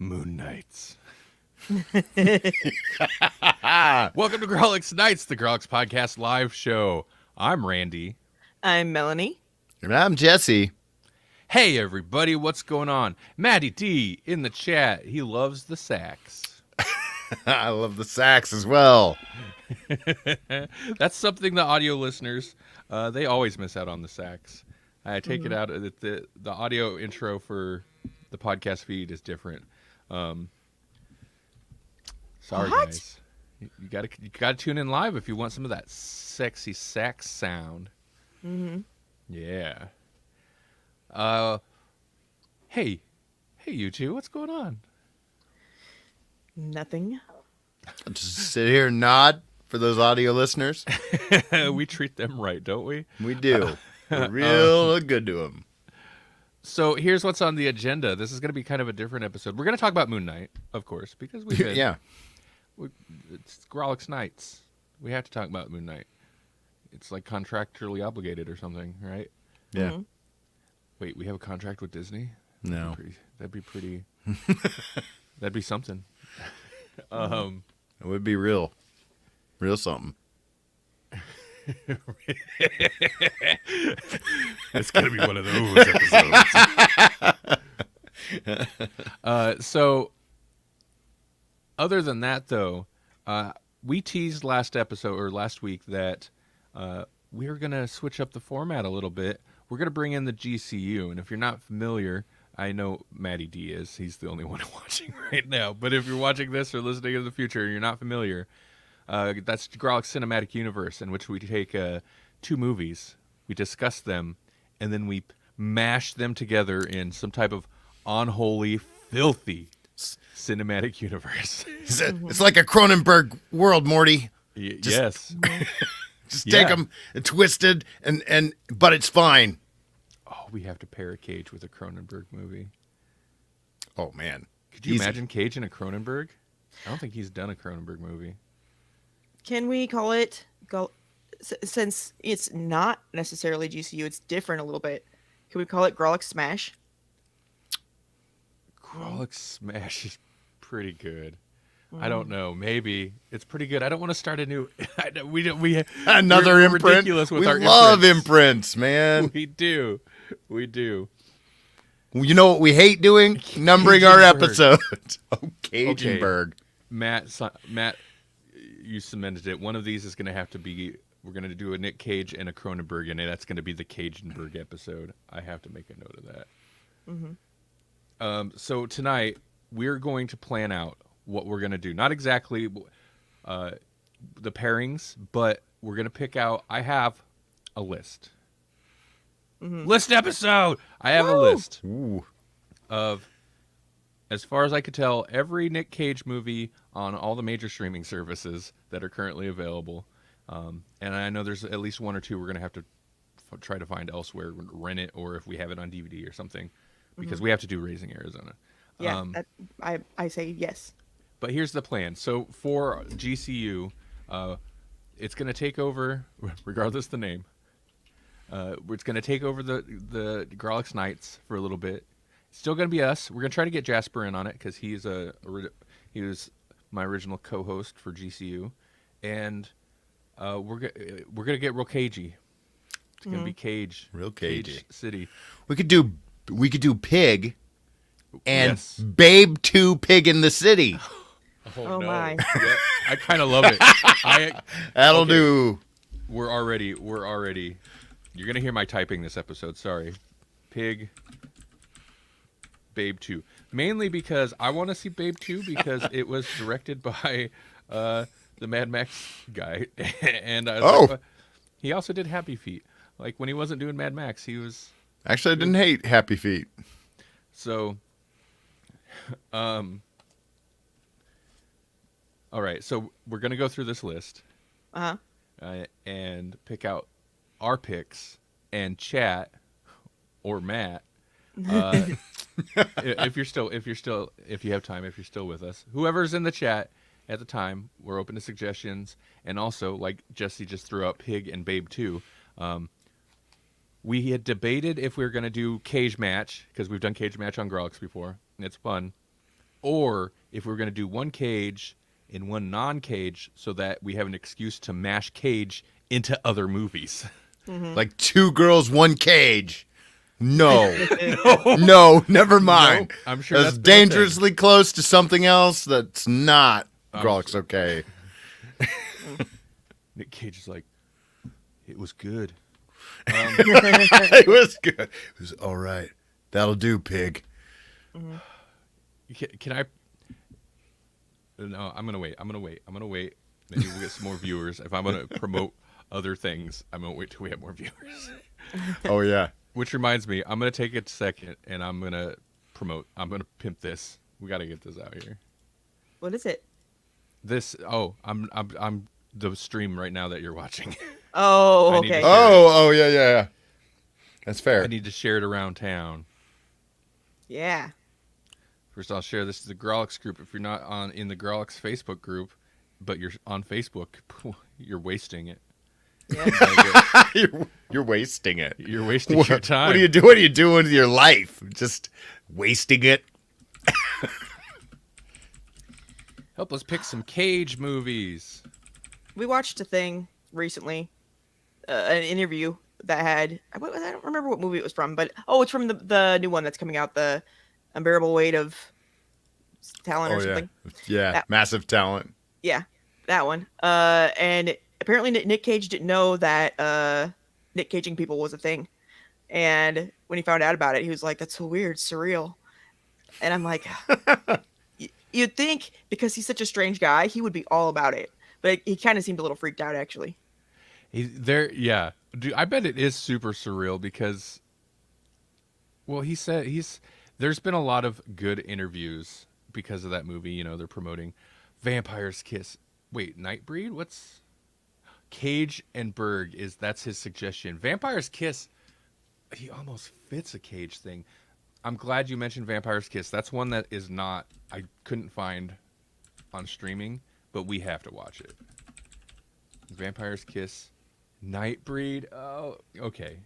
Moon Knights. Welcome to Grawlix Nights, the Grawlix Podcast live show. I'm Randy. I'm Melanie. And I'm Jesse. Hey, everybody, what's going on? Maddie D in the chat. He loves the sax. I love the sax as well. That's something the audio listeners, they always miss out on the sax. I take it out that the audio intro for the podcast feed is different. Sorry, What? guys. You gotta tune in live if you want some of that sexy sax sound. Mm-hmm. Yeah. Hey, you two, what's going on? Nothing. I'll just sit here and nod for those audio listeners. We treat them right, don't we? We do. We're real good to them. So here's what's on the agenda. This is going to be kind of a different episode. We're going to talk about Moon Knight, of course, because we've been, it's Grawlix Nights. We have to talk about Moon Knight. It's like contractually obligated or something, right? Yeah. Mm-hmm. Wait, we have a contract with Disney? No. That'd be pretty. That'd be something. It would be real something. It's gonna be one of those episodes. So, other than that, though, we teased last week that we are gonna switch up the format a little bit. We're gonna bring in the GCU, and if you're not familiar, I know Matty D is. He's the only one watching right now. But if you're watching this or listening in the future and you're not familiar, that's Grawlix Cinematic Universe, in which we take two movies, we discuss them, and then we mash them together in some type of unholy, filthy cinematic universe. It's like a Cronenberg world, Morty. Yes. Just take them and twisted, but it's fine. Oh, we have to pair a Cage with a Cronenberg movie. Oh, man. Could you imagine Cage in a Cronenberg? I don't think he's done a Cronenberg movie. Can we call it, since it's not necessarily GCU, it's different a little bit. Can we call it Grawlix Smash? Grawlix Smash is pretty good. I don't know. Maybe it's pretty good. I don't want to start a new. Another we're imprint. Ridiculous with We our love imprints, man. We do. You know what we hate doing? Numbering our episodes. Oh, Cagenberg. Matt, you cemented it. One of these is going to have to be. We're going to do a Nick Cage and a Cronenberg, and that's going to be the Cagenberg episode. I have to make a note of that. Mm-hmm. So tonight we're going to plan out what we're going to do. Not exactly the pairings, but we're going to pick out. I have a list. List episode! I have a list of, as far as I could tell, every Nick Cage movie on all the major streaming services that are currently available. And I know there's at least one or two we're going to have to try to find elsewhere, rent it, or if we have it on DVD or something, because we have to do Raising Arizona. Yeah, I say yes. But here's the plan. So for GCU, it's going to take over, regardless of the name, it's going to take over the Grawlix Nights for a little bit. It's still going to be us. We're going to try to get Jasper in on it because he was my original co-host for GCU, and we're going to get real cagey. It's going to be Cage, Real cagey. Cage City. We could do Pig and Yes. Babe 2 Pig in the City. Oh, my. Yeah, I kind of love it. That'll do. We're already. You're gonna hear my typing this episode. Sorry, Pig, Babe 2. Mainly because I want to see Babe 2 because it was directed by the Mad Max guy, and he also did Happy Feet. Like when he wasn't doing Mad Max, he was. Actually, I didn't hate Happy Feet. So, all right. So we're gonna go through this list. And pick out our picks and chat or Matt. If you have time, if you're still with us, whoever's in the chat at the time, we're open to suggestions. And also, like Jesse just threw out Pig and Babe 2. We had debated if we were going to do Cage Match, because we've done Cage Match on Grawlix before, and it's fun. or if we're going to do one Cage and one non-Cage, so that we have an excuse to mash Cage into other movies. Like 2 girls, 1 cage. No. No, never mind. No, I'm sure that's that's been a thing. dangerously close to something else that's not Grawlix okay. Nick Cage is like, it was good. It was good. It was all right. That'll do, pig. Can I? No, I'm gonna wait. Maybe we'll get some more viewers. If I'm gonna promote other things, I'm gonna wait till we have more viewers. Oh yeah. Which reminds me, I'm gonna take a second and I'm gonna promote. I'm gonna pimp this. We gotta get this out here. What is it? This. Oh, I'm the stream right now that you're watching. Oh, I need okay. to- Oh yeah. That's fair. I need to share it around town. Yeah. First, I'll share this to the Grawlix group. If you're not in the Grawlix Facebook group, but you're on Facebook, you're wasting it. Yeah. You're wasting it. You're wasting your time. What are you doing? What are you doing with your life? Just wasting it. Help us pick some Cage movies. We watched a thing recently, an interview that had I don't remember what movie it was from, but it's from the new one that's coming out, the Unbearable Weight of Talent or something. Yeah, That- massive talent. Yeah, that one. And apparently Nick Cage didn't know that Nick Caging people was a thing, and when he found out about it, he was like, "That's so weird, surreal." And I'm like, you'd think because he's such a strange guy, he would be all about it, but he kind of seemed a little freaked out actually. Yeah. Dude, I bet it is super surreal because, well, he said there's been a lot of good interviews because of that movie. You know, they're promoting Vampire's Kiss. Wait, Nightbreed? What's Cage and Berg that's his suggestion. Vampire's Kiss, he almost fits a Cage thing. I'm glad you mentioned Vampire's Kiss. That's one that is not, I couldn't find on streaming, but we have to watch it. Vampire's Kiss, Nightbreed. Oh, okay.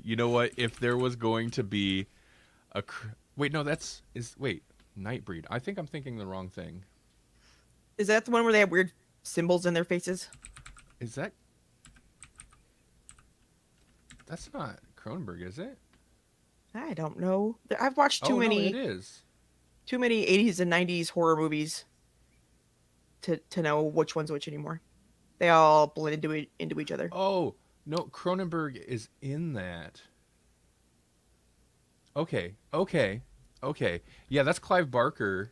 You know what? If there was going to be wait, no, wait, Nightbreed. I think I'm thinking the wrong thing. Is that the one where they have weird symbols in their faces? Is that's not Cronenberg, is it? I don't know. I've watched too No, it many is. 80s and 90s horror movies to know which one's which anymore. They all blend into each other. Oh, no, Cronenberg is in that. Okay. Yeah, that's Clive Barker.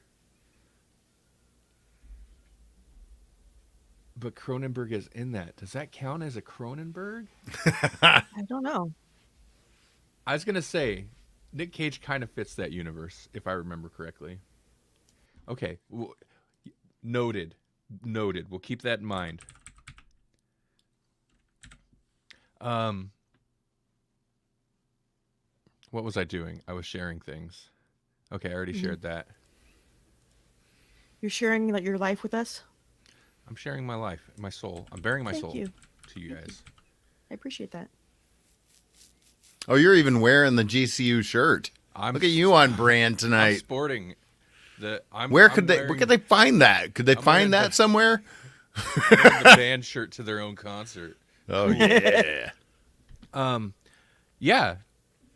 But Cronenberg is in that. Does that count as a Cronenberg? I don't know. I was going to say, Nick Cage kind of fits that universe, if I remember correctly. Okay. Noted. We'll keep that in mind. What was I doing? I was sharing things. Okay, I already shared that. You're sharing your life with us? I'm sharing my life, my soul. I'm bearing my Thank soul you. to you guys. I appreciate that. Oh, you're even wearing the GCU shirt. Look at you on brand I'm tonight. sporting Where could they find that? Could they I'm find wearing that somewhere? wearing the band shirt to their own concert. Oh yeah. Yeah,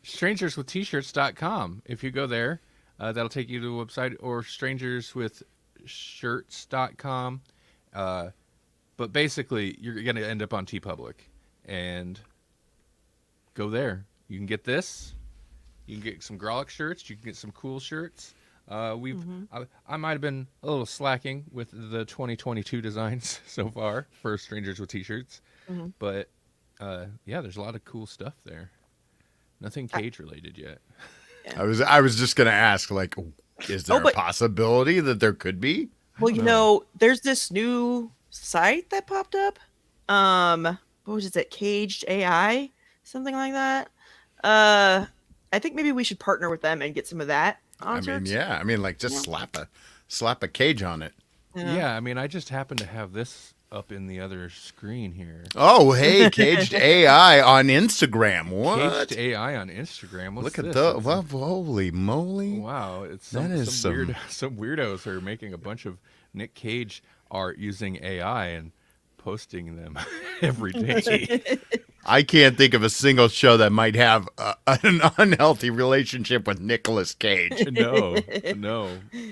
strangerswitht-shirts.com. If you go there, that'll take you to the website, or strangerswithshirts.com. But basically, you're going to end up on TeePublic, and go there. You can get this. You can get some Grawlix shirts. You can get some cool shirts. I might have been a little slacking with the 2022 designs so far for Strangers with T-shirts, but yeah, there's a lot of cool stuff there. Nothing Cage related yet. I was just gonna ask, like, is there but- a possibility that there could be? Well, there's this new site that popped up. What was it? Caged AI, something like that. I think maybe we should partner with them and get some of that on I mean, shirts. yeah. I mean, like, just slap a cage on it. Yeah, I mean, I just happen to have this up in the other screen here. Oh, hey, Caged AI on Instagram. What? Caged AI on Instagram. What's Look at this? the well, holy moly! Wow, it's That is some weird some weirdos are making a bunch of Nick Cage art using AI and posting them every day. I can't think of a single show that might have an unhealthy relationship with Nicolas Cage No.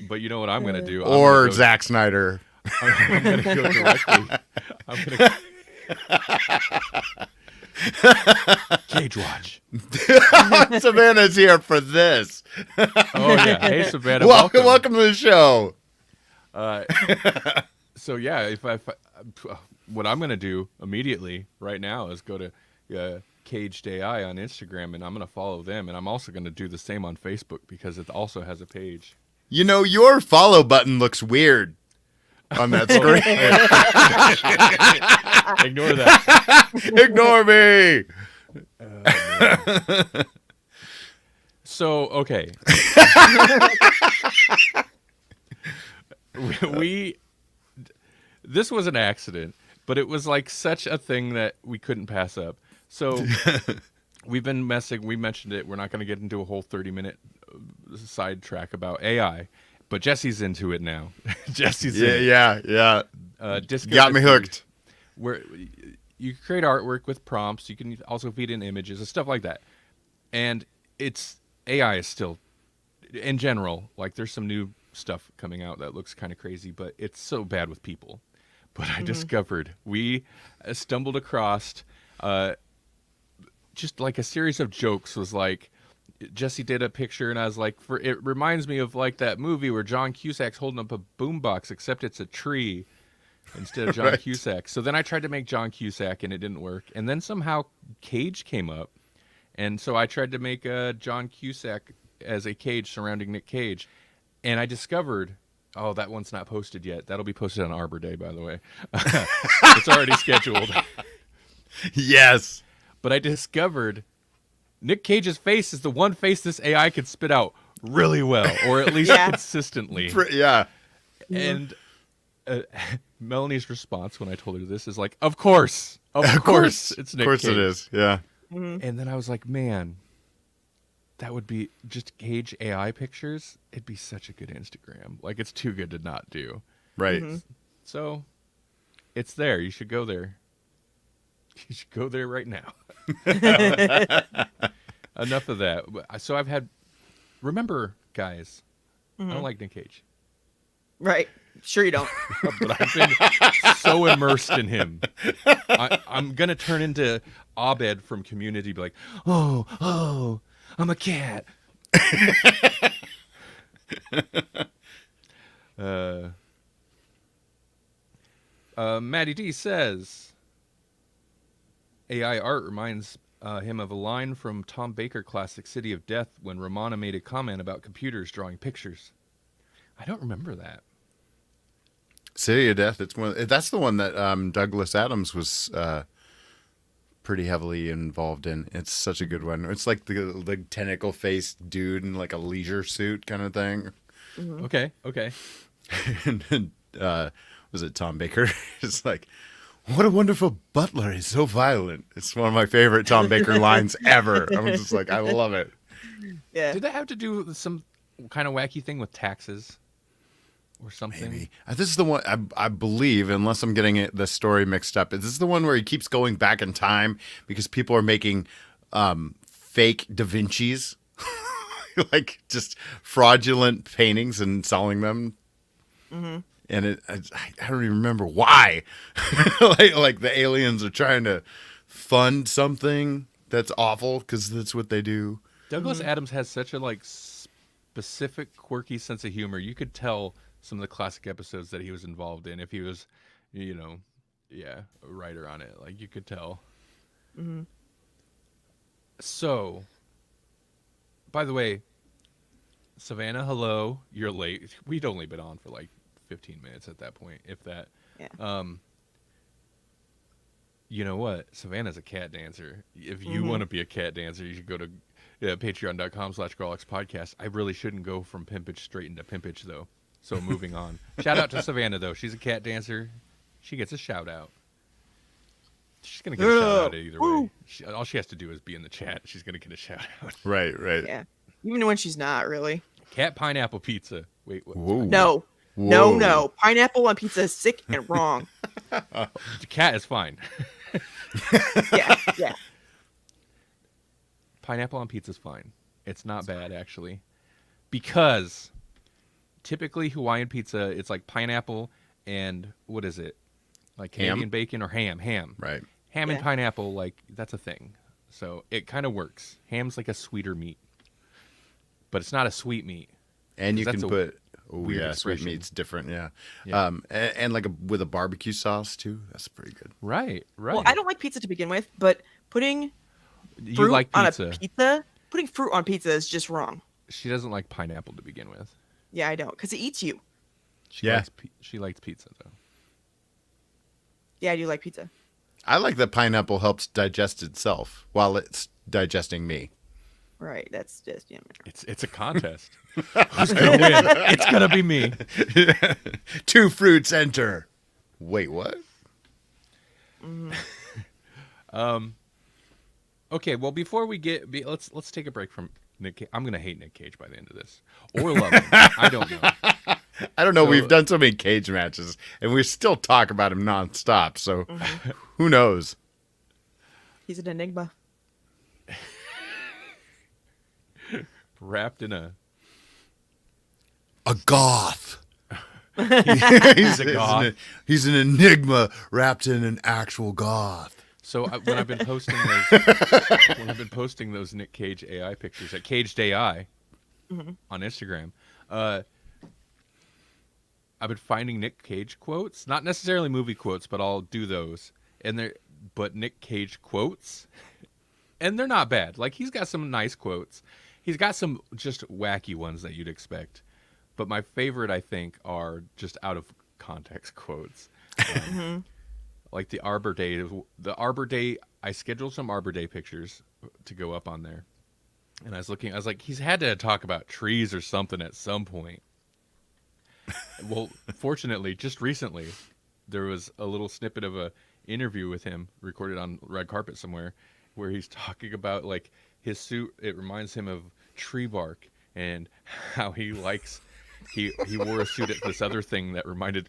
But you know what I'm going to do? or Zack Snyder. I'm going to go directly. I'm going to Cage Watch. Savannah's here for this. Oh yeah, hey Savannah, Welcome to the show. So yeah, if what I'm going to do immediately right now is go to Caged AI on Instagram, and I'm going to follow them, and I'm also going to do the same on Facebook because it also has a page. You know, your follow button looks weird on that screen. Ignore that. Ignore me. So okay, we this was an accident, but it was like such a thing that we couldn't pass up. So we've been messing. We mentioned it. We're not going to get into a whole 30-minute sidetrack about AI, but Jesse's into it now. Jesse's in it. Yeah. Disco Got me hooked. Where you create artwork with prompts. You can also feed in images and stuff like that. And AI is still, in general, like there's some new stuff coming out that looks kind of crazy, but it's so bad with people. But I discovered we stumbled across just like a series of jokes. Was like Jesse did a picture, and I was like, it reminds me of like that movie where John Cusack's holding up a boombox, except it's a tree instead of John Right. Cusack. So then I tried to make John Cusack, and it didn't work. And then somehow Cage came up, and so I tried to make John Cusack as a cage surrounding Nick Cage, and I discovered. Oh, that one's not posted yet. That'll be posted on Arbor Day, by the way. It's already scheduled. Yes. But I discovered Nick Cage's face is the one face this AI can spit out really well, or at least Yeah. consistently. Yeah. And Melanie's response when I told her this is like, of course, it's Nick Of course Cage. it is. Yeah. And then I was like, man, that would be just Cage AI pictures. It'd be such a good Instagram. Like, it's too good to not do. Right. So it's there. You should go there. You should go there right now. Enough of that. So I've had. Remember, guys, I don't like Nick Cage, Right. Sure you don't. but I've been so immersed in him. I'm gonna turn into Abed from Community, be like, oh, I'm a cat. Maddie D says AI art reminds him of a line from Tom Baker classic City of Death when Romana made a comment about computers drawing pictures. I don't remember that. City of Death. That's the one that Douglas Adams was pretty heavily involved in. It's such a good one. It's like the tentacle faced dude in like a leisure suit kind of thing. Okay. And was it Tom Baker? It's like, what a wonderful butler. He's so violent. It's one of my favorite Tom Baker lines ever. I'm just like, I love it. Yeah. Did that have to do with some kind of wacky thing with taxes or something? Maybe. This is the one, I believe, unless I'm getting the story mixed up. Is this the one where he keeps going back in time because people are making fake Da Vinci's? Like just fraudulent paintings and selling them? Mm-hmm. And I don't even remember why. like the aliens are trying to fund something that's awful because that's what they do. Douglas Adams has such a like specific, quirky sense of humor. You could tell some of the classic episodes that he was involved in if he was, a writer on it. Like you could tell. Mm-hmm. So, by the way, Savannah, hello. You're late. We'd only been on for like 15 minutes at that point, if that. Yeah. You know what? Savannah's a cat dancer. If you want to be a cat dancer, you should go to patreon.com/Grawlix podcast. I really shouldn't go from pimpage straight into pimpage, though. So moving on. Shout out to Savannah, though. She's a cat dancer. She gets a shout out. She's gonna get a shout out either way. All she has to do is be in the chat. She's gonna get a shout out. Right. Yeah. Even when she's not really. Cat pineapple pizza. Wait, what? Whoa. No. Whoa. No. Pineapple on pizza is sick and wrong. The cat is fine. Yeah. Pineapple on pizza is fine. It's not bad actually, because typically Hawaiian pizza, it's like pineapple and what is it? Like Canadian Ham? bacon or ham. Right. Ham and Yeah. pineapple, like that's a thing. So it kind of works. Ham's like a sweeter meat, but it's not a sweet meat. And you 'Cause can that's a put sweet expression. meat's different, yeah. Yeah. And like with a barbecue sauce too. That's pretty good. Right. Well, I don't like pizza to begin with, but putting You fruit like on pizza. a pizza, putting fruit on pizza is just wrong. She doesn't like pineapple to begin with. Yeah, I don't, because it eats you. Yeah. She likes pizza though. Yeah, I do like pizza. I like that pineapple helps digest itself while it's digesting me. Right. That's just It's a contest. Who's gonna win? It's gonna be me. 2 fruits enter. Wait, what? Okay, well before we let's take a break from Nick Cage. I'm gonna hate Nick Cage by the end of this, or love him. I don't know. I don't know. So- We've done so many cage matches, and we still talk about him nonstop. So who knows? he's an enigma. Wrapped in a Goth. he's a goth. He's an enigma wrapped in an actual goth. So when I've been posting those Nick Cage AI pictures at Caged AI on Instagram, I've been finding Nick Cage quotes, not necessarily movie quotes, but I'll do those, but Nick Cage quotes, and they're not bad. Like he's got some nice quotes, he's got some just wacky ones that you'd expect, but my favorite I think are just out of context quotes. Like the Arbor Day. I scheduled some Arbor Day pictures to go up on there. And I was like, he's had to talk about trees or something at some point. Well, fortunately, just recently, there was a little snippet of a interview with him recorded on red carpet somewhere where he's talking about like his suit. It reminds him of tree bark and how he likes, he wore a suit at this other thing that reminded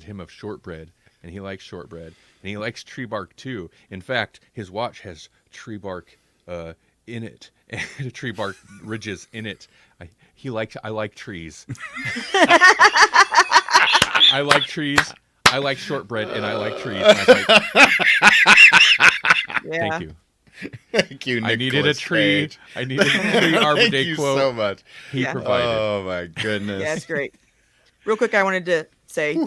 him of shortbread. And he likes shortbread, and he likes tree bark too. In fact, his watch has tree bark in it, and tree bark ridges in it. I like trees. I like trees. I like shortbread, and I like trees. And I was like, Yeah. thank you. Thank you, I needed a Nicolas tree. Cage. I needed a tree Arbor Thank Day you quote. so much. He Yeah. provided. Oh my goodness. Yeah, it's great. Real quick, I wanted to say,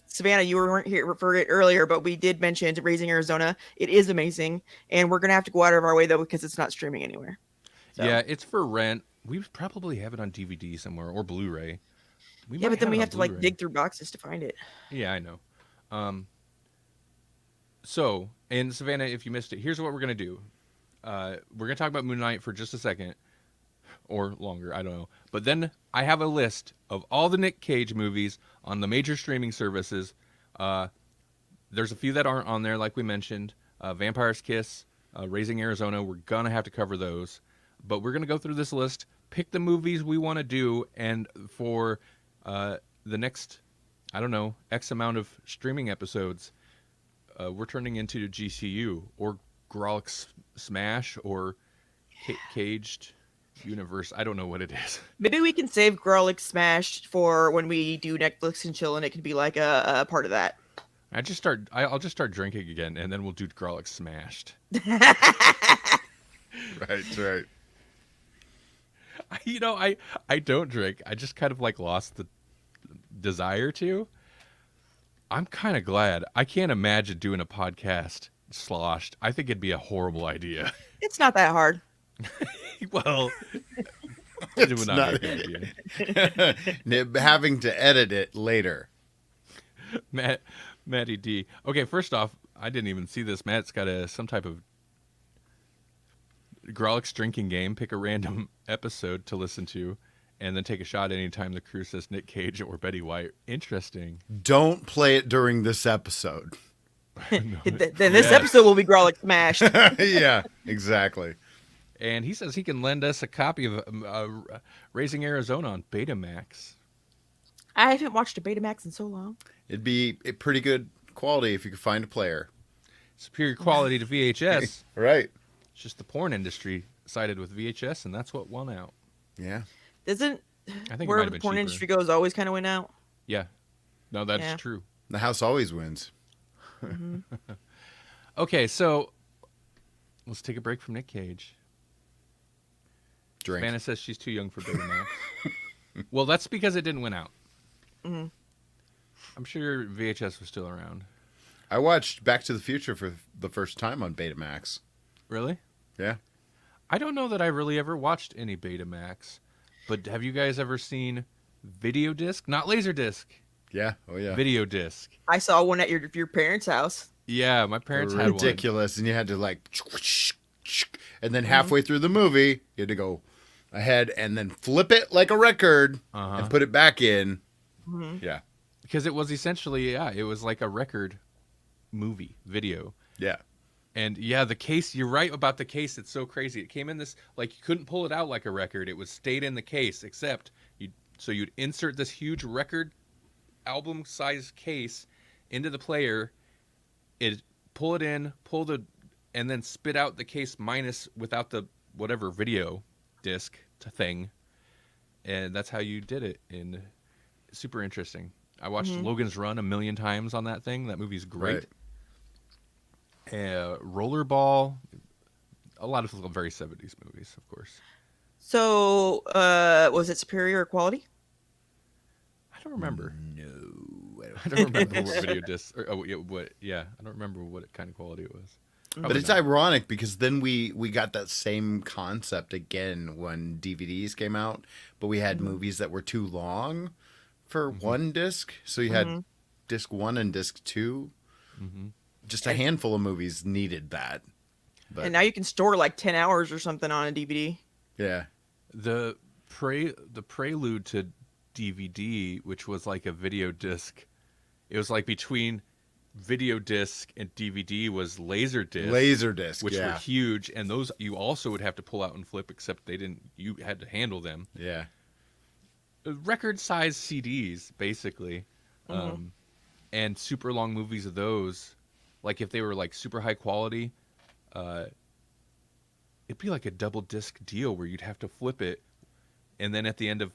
Savannah, you weren't here for it earlier, but we did mention Raising Arizona. It is amazing, and we're gonna have to go out of our way though because it's not streaming anywhere. So. Yeah, it's for rent. We probably have it on DVD somewhere or Blu-ray. We Yeah, might but then we it have on to like Blu-ray. dig through boxes to find it. Yeah, I know. So, and Savannah, if you missed it, here's what we're going to do. We're going to talk about Moon Knight for just a second. Or longer, I don't know. But then I have a list of all the Nick Cage movies on the major streaming services. There's a few that aren't on there, like we mentioned. Vampire's Kiss, Raising Arizona, we're going to have to cover those. But we're going to go through this list, pick the movies we want to do, and for the next, I don't know, X amount of streaming episodes, we're turning into GCU or Grawlix Smash or Caged Universe. I don't know what it is. Maybe we can save Grawlix Smash for when we do Netflix and chill, and it can be like a part of that. I'll just start drinking again, and then we'll do Grawlix Smashed. Right. I don't drink. I just kind of like lost the desire to. I'm kind of glad. I can't imagine doing a podcast sloshed. I think it'd be a horrible idea. It's not that hard. Well, it would not be a good idea. Having to edit it later. Matty D. Okay, first off, I didn't even see this. Matt's got some type of Grawlix drinking game. Pick a random episode to listen to, and then take a shot anytime the crew says Nick Cage or Betty White. Interesting. Don't play it during this episode. Then this Yes. episode will be Grawlix smashed. Yeah, exactly. And he says he can lend us a copy of Raising Arizona on Betamax. I haven't watched a Betamax in so long. It'd be a pretty good quality if you could find a player. Superior quality to VHS. Right. It's just the porn industry sided with VHS, and that's what won out. Yeah. Doesn't I think it where might have the been porn cheaper. industry goes always kind of went out? Yeah. No, that's Yeah. true. The house always wins. Okay, so let's take a break from Nick Cage. Drink. Savannah says she's too young for Betamax. Well, that's because it didn't win out. Mhm. I'm sure VHS was still around. I watched Back to the Future for the first time on Betamax. Really? Yeah. I don't know that I really ever watched any Betamax, but have you guys ever seen video disc? Not laser disc. Yeah. Oh, yeah. Video disc. I saw one at your parents' house. Yeah, my parents had one. Ridiculous. And you had to like, and then halfway through the movie, you had to go ahead and then flip it like a record and put it back in. Mm-hmm. Yeah. Because it was essentially, it was like a record movie video. Yeah. And yeah, the case, you're right about the case. It's so crazy. It came in this, like you couldn't pull it out like a record. It was stayed in the case, except you'd insert this huge record album size case into the player, pull it in, and then spit out the case minus without the whatever video disc thing. And that's how you did it. And super interesting. I watched Logan's Run 1,000,000 times on that thing. That movie's great. Rollerball, a lot of very 70s movies, of course. So, was it superior quality? I don't remember. No. I don't remember what video disc. I don't remember what kind of quality it was. But it's ironic because then we got that same concept again when DVDs came out, but we had movies that were too long for one disc. So you had disc 1 and disc 2. Just a handful of movies needed that. But And now you can store like 10 hours or something on a DVD. yeah. The prelude to DVD, which was like a video disc, it was like between video disc and DVD was laser disc. Laserdisc, which yeah. were huge, and those you also would have to pull out and flip, except you had to handle them. Yeah. Record size CDs, basically, and super long movies of those. Like if they were like super high quality, it'd be like a double disc deal where you'd have to flip it, and then at the end of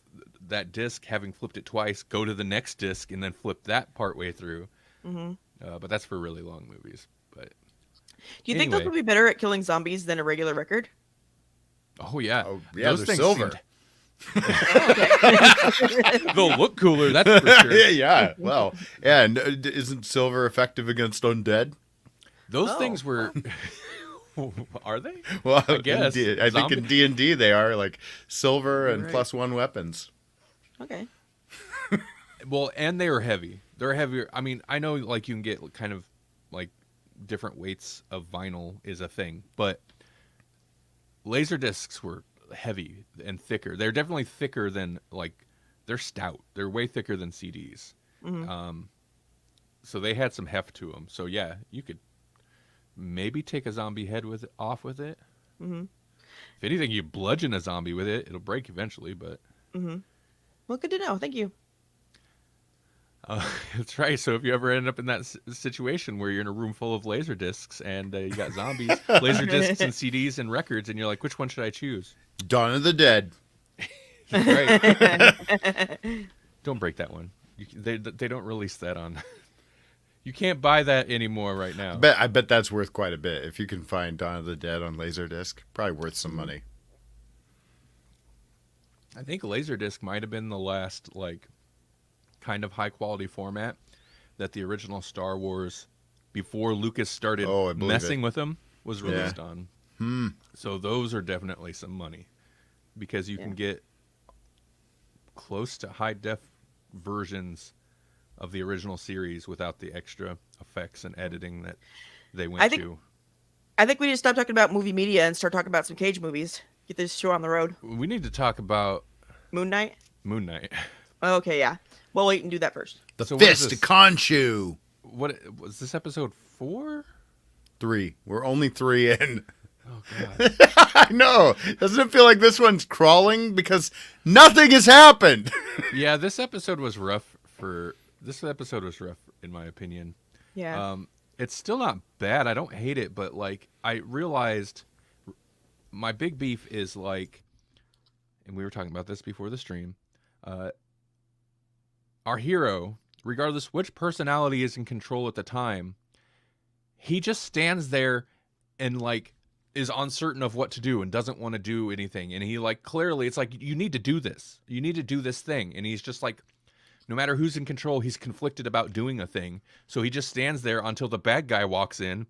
that disc, having flipped it twice, go to the next disc and then flip that part way through. But that's for really long movies. But Do you think those Anyway. would be better at killing zombies than a regular record? oh yeah, Oh, yeah, those they're things silver. they'll look cooler. That's for sure. Yeah. Well, yeah. And isn't silver effective against undead? Those Oh. things were. Are they? Well, I guess. I think in D&D they are like silver and Right. +1 weapons. Okay. Well, and they were heavy. They're heavier. I mean, I know like you can get kind of like different weights of vinyl is a thing, but laser discs were heavy and thicker. They're definitely thicker than they're stout. They're way thicker than CDs. So they had some heft to them. So yeah, you could maybe take a zombie head off with it. If anything, you bludgeon a zombie with it, it'll break eventually. But Well, good to know. Thank you. that's right. So if you ever end up in that situation where you're in a room full of laser discs and you got zombies, laser discs and CDs and records, and you're like, which one should I choose? Dawn of the Dead. Right. Don't break that one. They don't release that on. You can't buy that anymore right now. I bet that's worth quite a bit. If you can find Dawn of the Dead on Laserdisc, probably worth some money. I think Laserdisc might have been the last kind of high quality format that the original Star Wars, before Lucas started Oh, I believe messing it. with them, was Yeah. released on. So those are definitely some money because you can get close to high def versions of the original series without the extra effects and editing that they went I think- to. I think we need to stop talking about movie media and start talking about some Cage movies. Get this show on the road. We need to talk about Moon Knight. Moon Knight. Okay, yeah. We'll wait and do that first. The So what is Fist this? of Khonshu. What was this episode 4? 3. We're only 3 in. Oh god. I know. Doesn't it feel like this one's crawling because nothing has happened? Yeah, this episode was rough in my opinion. Yeah. It's still not bad. I don't hate it, but like I realized my big beef is like, and we were talking about this before the stream, our hero, regardless which personality is in control at the time, he just stands there and like is uncertain of what to do and doesn't want to do anything. And he like clearly it's like, you need to do this. You need to do this thing. And he's just like, no matter who's in control, he's conflicted about doing a thing. So he just stands there until the bad guy walks in,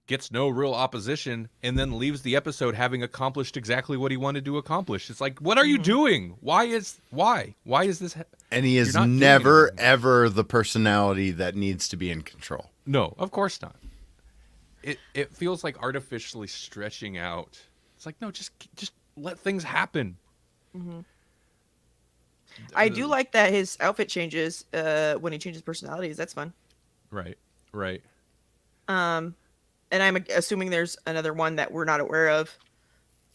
gets no real opposition, and then leaves the episode having accomplished exactly what he wanted to accomplish. It's like, what are you doing? Why is this? And he is You're not doing never, anything. ever the personality that needs to be in control. No, of course not. It feels like artificially stretching out. It's like, no, just let things happen. I do like that his outfit changes when he changes personalities. That's fun. Right. And I'm assuming there's another one that we're not aware of.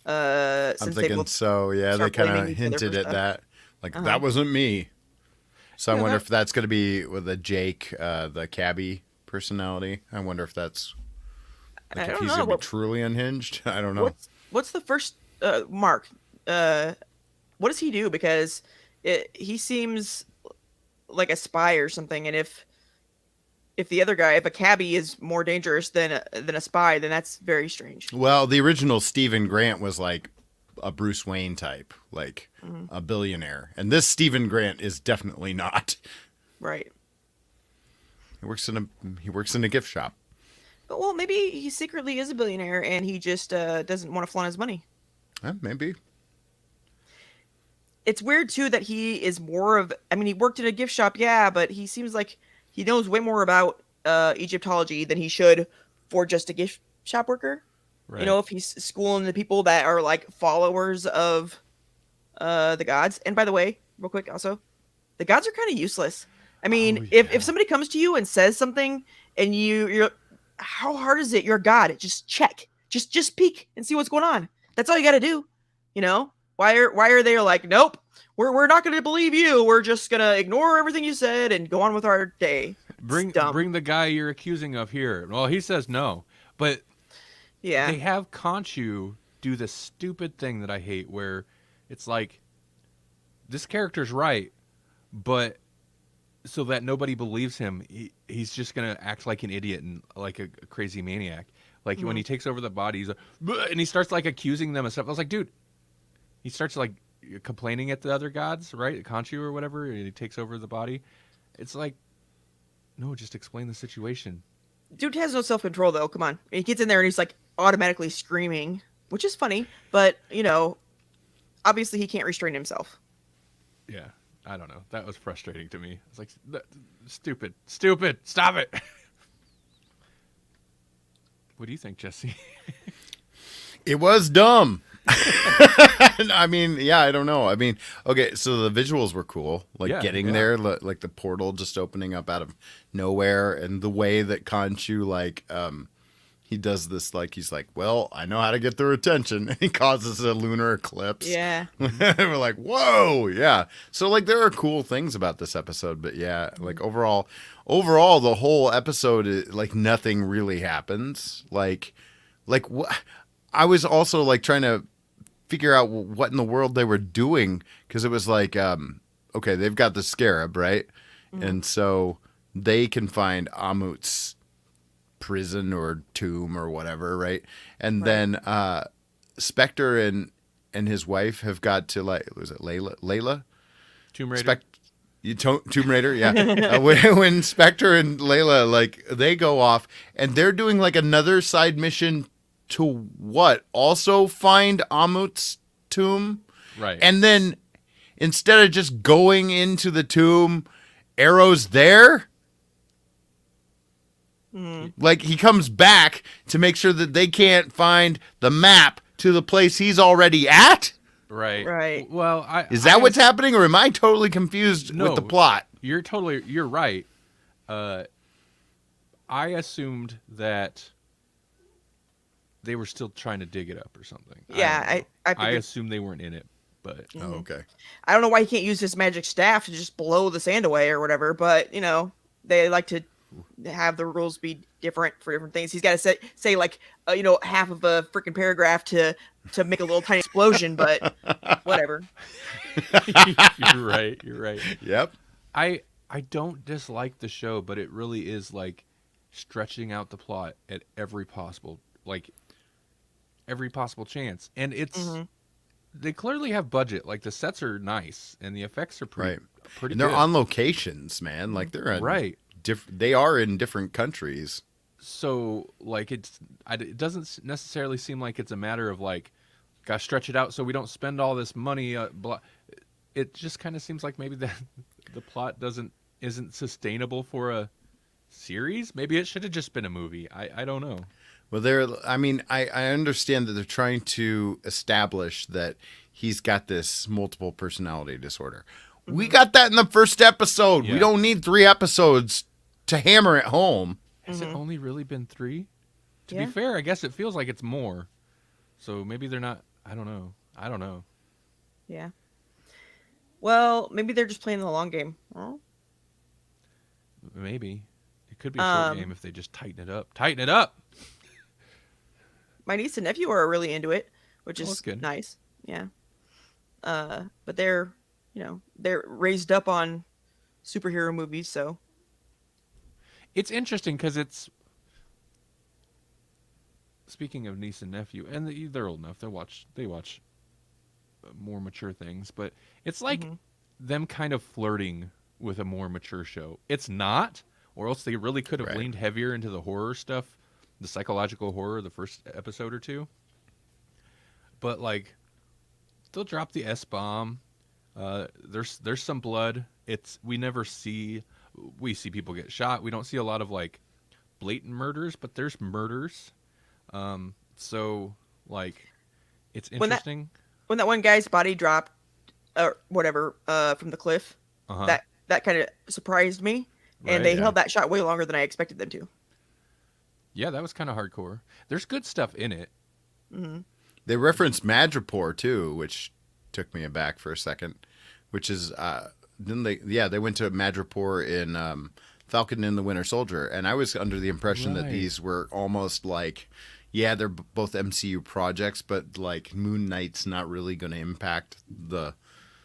I'm Since they thinking both so. Yeah, they start kind blaming of each other for hinted at stuff. that. Like, that wasn't me. So I Yeah, wonder that- if that's going to be with the Jake, the cabbie personality. I wonder if that's like I if don't he's know. going to be What- truly unhinged. I don't know. What's the first Mark? What does he do? Because he seems like a spy or something. And if the other guy, if a cabbie is more dangerous than a spy, then that's very strange. Well, the original Stephen Grant was like a Bruce Wayne type, like a billionaire. And this Stephen Grant is definitely not. Right. He works in a gift shop. But well, maybe he secretly is a billionaire and he just doesn't want to flaunt his money. Maybe. It's weird too that he is more of. I mean, he worked in a gift shop, yeah, but he seems like he knows way more about Egyptology than he should for just a gift shop worker. Right. You know, if he's schooling the people that are like followers of the gods. And by the way, real quick, also, the gods are kind of useless. I mean, Oh, yeah. if somebody comes to you and says something, and you're, how hard is it? You're a god. Just check, just peek and see what's going on. That's all you got to do. You know, why are they like, nope, we're not going to believe you. We're just gonna ignore everything you said and go on with our day. Bring It's dumb. the guy you're accusing of here. Well, he says no, but Yeah. they have Khonshu do this stupid thing that I hate, where it's like, this character's right, but so that nobody believes him, he's just gonna act like an idiot and like a crazy maniac. Like when he takes over the body, he's like, "Bleh," and he starts like accusing them of stuff. I was like, dude, he starts like complaining at the other gods, right? Khonshu or whatever, and he takes over the body. It's like, no, just explain the situation. Dude has no self-control though. Come on. He gets in there and he's like automatically screaming, which is funny, but you know, obviously he can't restrain himself. Yeah, I don't know. That was frustrating to me. It's like, stupid, stop it. What do you think, Jesse? It was dumb. I mean, yeah, I don't know. I mean, okay, so the visuals were cool, like Yeah, getting yeah. there, like the portal just opening up out of nowhere, and the way that Khonshu, like, he does this, like, he's like, well, I know how to get their attention, and he causes a lunar eclipse. Yeah. We're like, whoa, yeah. So, like, there are cool things about this episode, but yeah, like, overall, the whole episode, like, nothing really happens. Like, I was also, like, trying to figure out what in the world they were doing, because it was like, okay, they've got the scarab, right? And so they can find Amut's prison or tomb or whatever, right? And then Spectre and his wife have got to, like, was it Layla? Tomb Raider. Tomb Raider, yeah. When Spectre and Layla, like, they go off and they're doing like another side mission to what? Also find Amut's tomb? Right. And then instead of just going into the tomb, Arrow's there? Like, he comes back to make sure that they can't find the map to the place he's already at? Right. Right. Well, Is that what's happening, or am I totally confused with the plot? You're right. Uh, I assumed that they were still trying to dig it up or something. Yeah, I don't know. I I figured. assumed they weren't in it, but Oh, okay. I don't know why he can't use his magic staff to just blow the sand away or whatever, but they like to have the rules be different for different things. He's got to say like half of a freaking paragraph to make a little tiny explosion, but whatever. you're right. You're right. Yep. I don't dislike the show, but it really is like stretching out the plot at every possible chance. And they clearly have budget. Like the sets are nice and the effects are pretty And they're good. on locations, man. Like they're in Right. They are in different countries. So like it doesn't necessarily seem like it's a matter of like gotta stretch it out so we don't spend all this money. It just kind of seems like maybe the plot isn't sustainable for a series. Maybe it should have just been a movie. I don't know. Well, I understand that they're trying to establish that he's got this multiple personality disorder. We got that in the first episode. Yeah. We don't need 3 episodes to hammer it home. Has it only really been 3? To Yeah. be fair, I guess it feels like it's more. So maybe they're not. I don't know. Yeah. Well, maybe they're just playing the long game. Oh. Maybe it could be a short game if they just tighten it up. Tighten it up. My niece and nephew are really into it, which is that's good. nice. Yeah. But they're raised up on superhero movies, so It's interesting because it's. Speaking of niece and nephew, and they're old enough. They watch more mature things, but it's like them kind of flirting with a more mature show. It's not, or else they really could have leaned heavier into the horror stuff, the psychological horror, the first episode or two. But like, they'll drop the S-bomb. There's some blood. We see people get shot. We don't see a lot of like blatant murders, but there's murders. So like, it's interesting. When that one guy's body dropped, or whatever, from the cliff, that kind of surprised me, and they held that shot way longer than I expected them to. Yeah, that was kind of hardcore. There's good stuff in it. They referenced Madripoor too, which took me aback for a second. Which is they went to Madripoor in Falcon and the Winter Soldier, and I was under the impression that these were almost like, they're both MCU projects, but like Moon Knight's not really going to impact the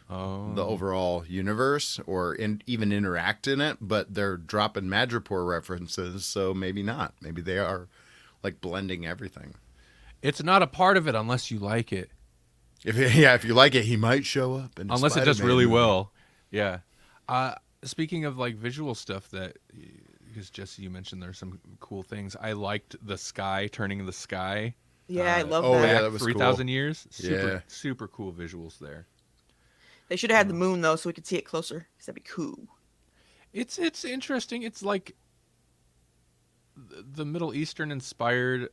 overall universe or even interact in it, but they're dropping Madripoor references, so maybe not. Maybe they are like blending everything. It's not a part of it unless you like it. If you like it, he might show up. Unless it does really well. Yeah. Speaking of like visual stuff, because Jesse, you mentioned there's some cool things. I liked the sky turning the sky. Yeah, I love that. Yeah, that was 3,000 cool. years. Super cool visuals there. They should have had the moon though, so we could see it closer. 'Cause that'd be cool. It's interesting. It's like the Middle Eastern inspired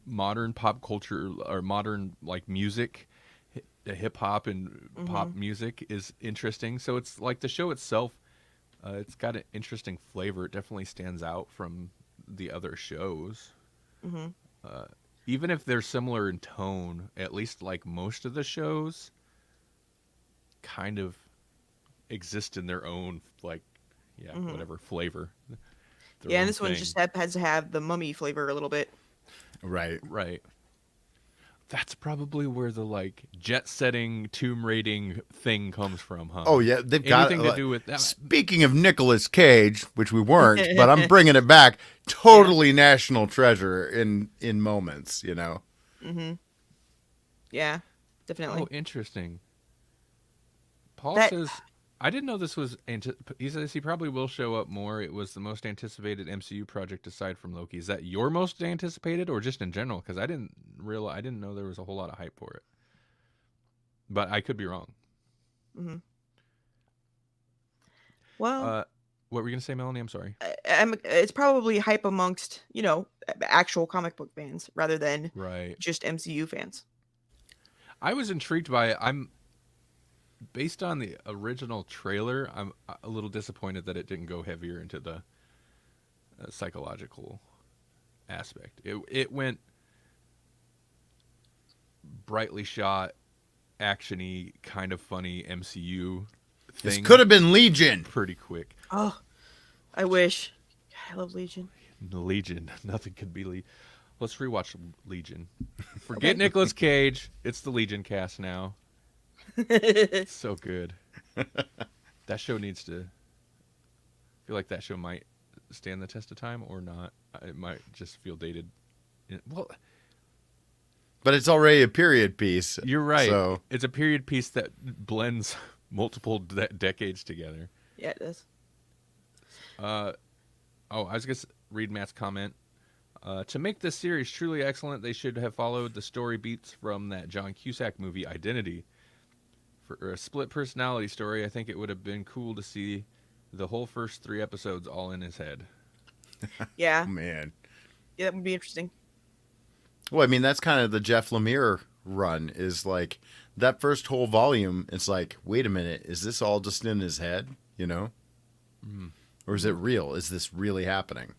modern pop culture or modern like music, hip hop and pop music is interesting. So it's like the show itself, it's got an interesting flavor. It definitely stands out from the other shows. Even if they're similar in tone, at least like most of the shows kind of exist in their own like whatever flavor. Their And own this one thing. just has to have the mummy flavor a little bit. Right. That's probably where the like jet setting tomb raiding thing comes from, huh? Oh yeah, they've got anything to do with that. Speaking of Nicolas Cage, which we weren't, but I'm bringing it back. Totally national treasure in moments, Yeah, definitely. Oh, interesting. Paul That- says, I didn't know this was. He says he probably will show up more. It was the most anticipated MCU project aside from Loki. Is that your most anticipated, or just in general? Because I didn't know there was a whole lot of hype for it. But I could be wrong. Well, What were you gonna say, Melanie? I'm sorry. it's probably hype amongst actual comic book fans rather than Right. just MCU fans. I was intrigued by it. I'm based on the original trailer. I'm a little disappointed that it didn't go heavier into the psychological aspect. It went brightly shot, actiony, kind of funny MCU This thing. could have been Legion. Pretty quick. Oh, I wish. God, I love Legion. Legion, nothing could be Let's rewatch Legion. Forget Nicolas Cage. It's the Legion cast now. It's so good. That show needs to. I feel like that show might stand the test of time or not. It might just feel dated. Well, But it's already a period piece. you're right. So It's a period piece that blends multiple decades together. Yeah, it does. I was going to read Matt's comment. To make this series truly excellent, they should have followed the story beats from that John Cusack movie, Identity. For a split personality story, I think it would have been cool to see the whole first 3 episodes all in his head. Yeah. man. Yeah, that would be interesting. Well, I mean, that's kind of the Jeff Lemire run. Is like that first whole volume. It's like, wait a minute, is this all just in his head? You know, or is it real? Is this really happening?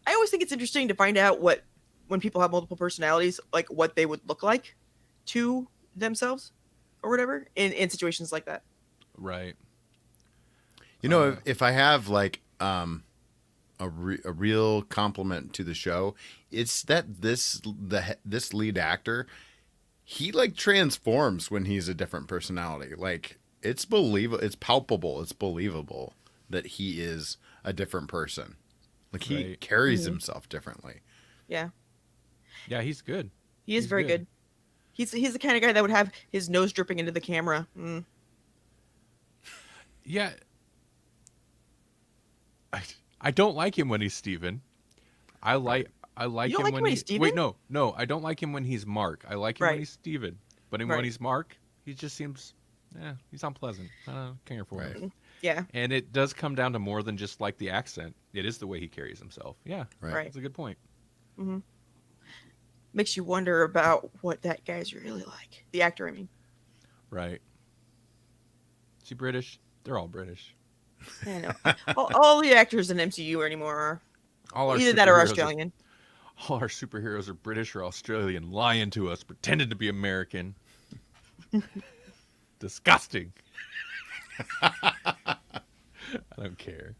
I always think it's interesting to find out when people have multiple personalities, like what they would look like to themselves or whatever in situations like that. Right. You know, if I have like a real compliment to the show, it's that this lead actor, he like transforms when he's a different personality. Like it's it's palpable, it's believable that he is a different person. Like he Right. carries himself differently. Yeah. Yeah, he's good. He is He's very good. good. He's the kind of guy that would have his nose dripping into the camera. Yeah. I don't like him when he's Steven. I like You don't him like when when he's Wait, Steven? no, I don't like him when he's Mark. I like him when Right. he's Steven. But when Right. he's Mark, he just seems he's unpleasant. I don't care for him. Yeah. And it does come down to more than just like the accent. It is the way he carries himself. Yeah. Right. That's a good point. Makes you wonder about what that guy's really like. The actor, I mean. Right. Is he British? They're all British. I know. all the actors in MCU anymore are All our either that or superheroes Australian. All our superheroes are British or Australian, lying to us, pretending to be American. Disgusting. I don't care.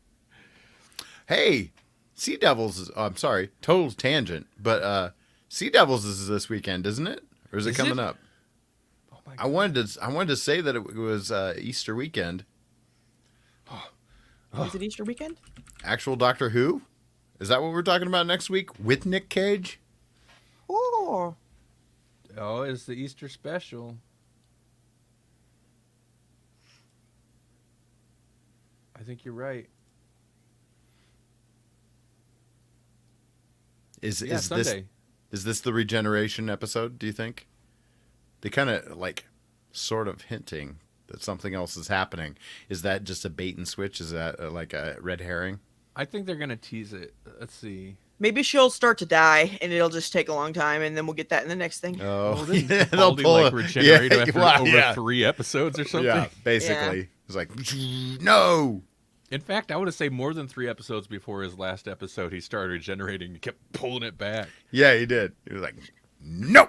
Hey, Sea Devils is. I'm sorry, total tangent, but Sea Devils is this weekend, isn't it? Or is it Is coming it? up? Oh my I wanted to say that it was Easter weekend. Is it Easter weekend? Actual Doctor Who? Is that what we're talking about next week with Nick Cage? Oh. Oh, it's the Easter special. I think you're right. Is Sunday. this the regeneration episode? Do you think? They kind of like, sort of hinting that something else is happening. Is that just a bait and switch? Is that like a red herring? I think they're gonna tease it. Let's see. Maybe she'll start to die, and it'll just take a long time, and then we'll get that in the next thing. Oh, Didn't yeah, they'll Capaldi, pull like a- regenerate yeah, after well, over yeah. 3 episodes or something. Yeah, basically. It's like, no. In fact, I would have say more than 3 episodes before his last episode, he started regenerating and kept pulling it back. Yeah, he did. He was like, no.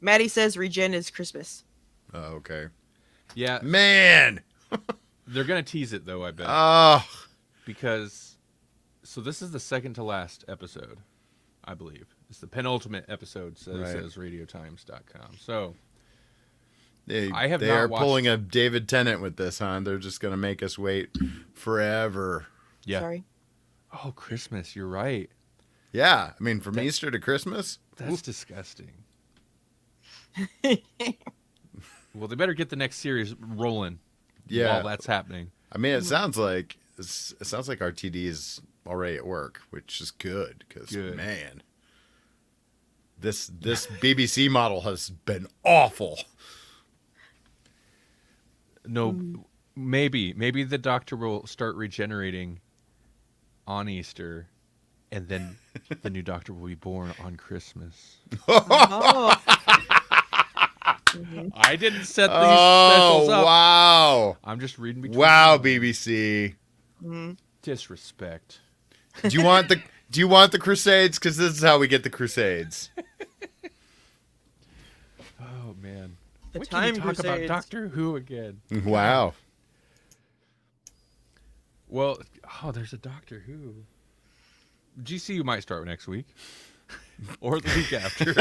Maddie says regen is Christmas. Oh, okay. Yeah, Man. they're gonna tease it though, I bet, Oh, because so this is the second to last episode, I believe. It's the penultimate episode, says radiotimes.com. So I have they not are watched- pulling a David Tennant with this, huh? They're just going to make us wait forever. yeah. Sorry. Oh, Christmas, you're right. Yeah. I mean, from Easter to Christmas? That's disgusting. Well, they better get the next series rolling. Yeah. While that's happening. I mean, it sounds like RTD is already at work, which is good because, Good. man, this BBC model has been awful. No, maybe the Doctor will start regenerating on Easter, and then the new Doctor will be born on Christmas. Oh. I didn't set these Oh, specials up. wow. I'm just reading between Wow, the lines. BBC. Disrespect. Do you want the Crusades? Because this is how we get the Crusades. Oh man. The What Time can you talk about Crusades. Doctor Who again? Wow. Well, there's a Doctor Who. GCU might start next week. Or the week after.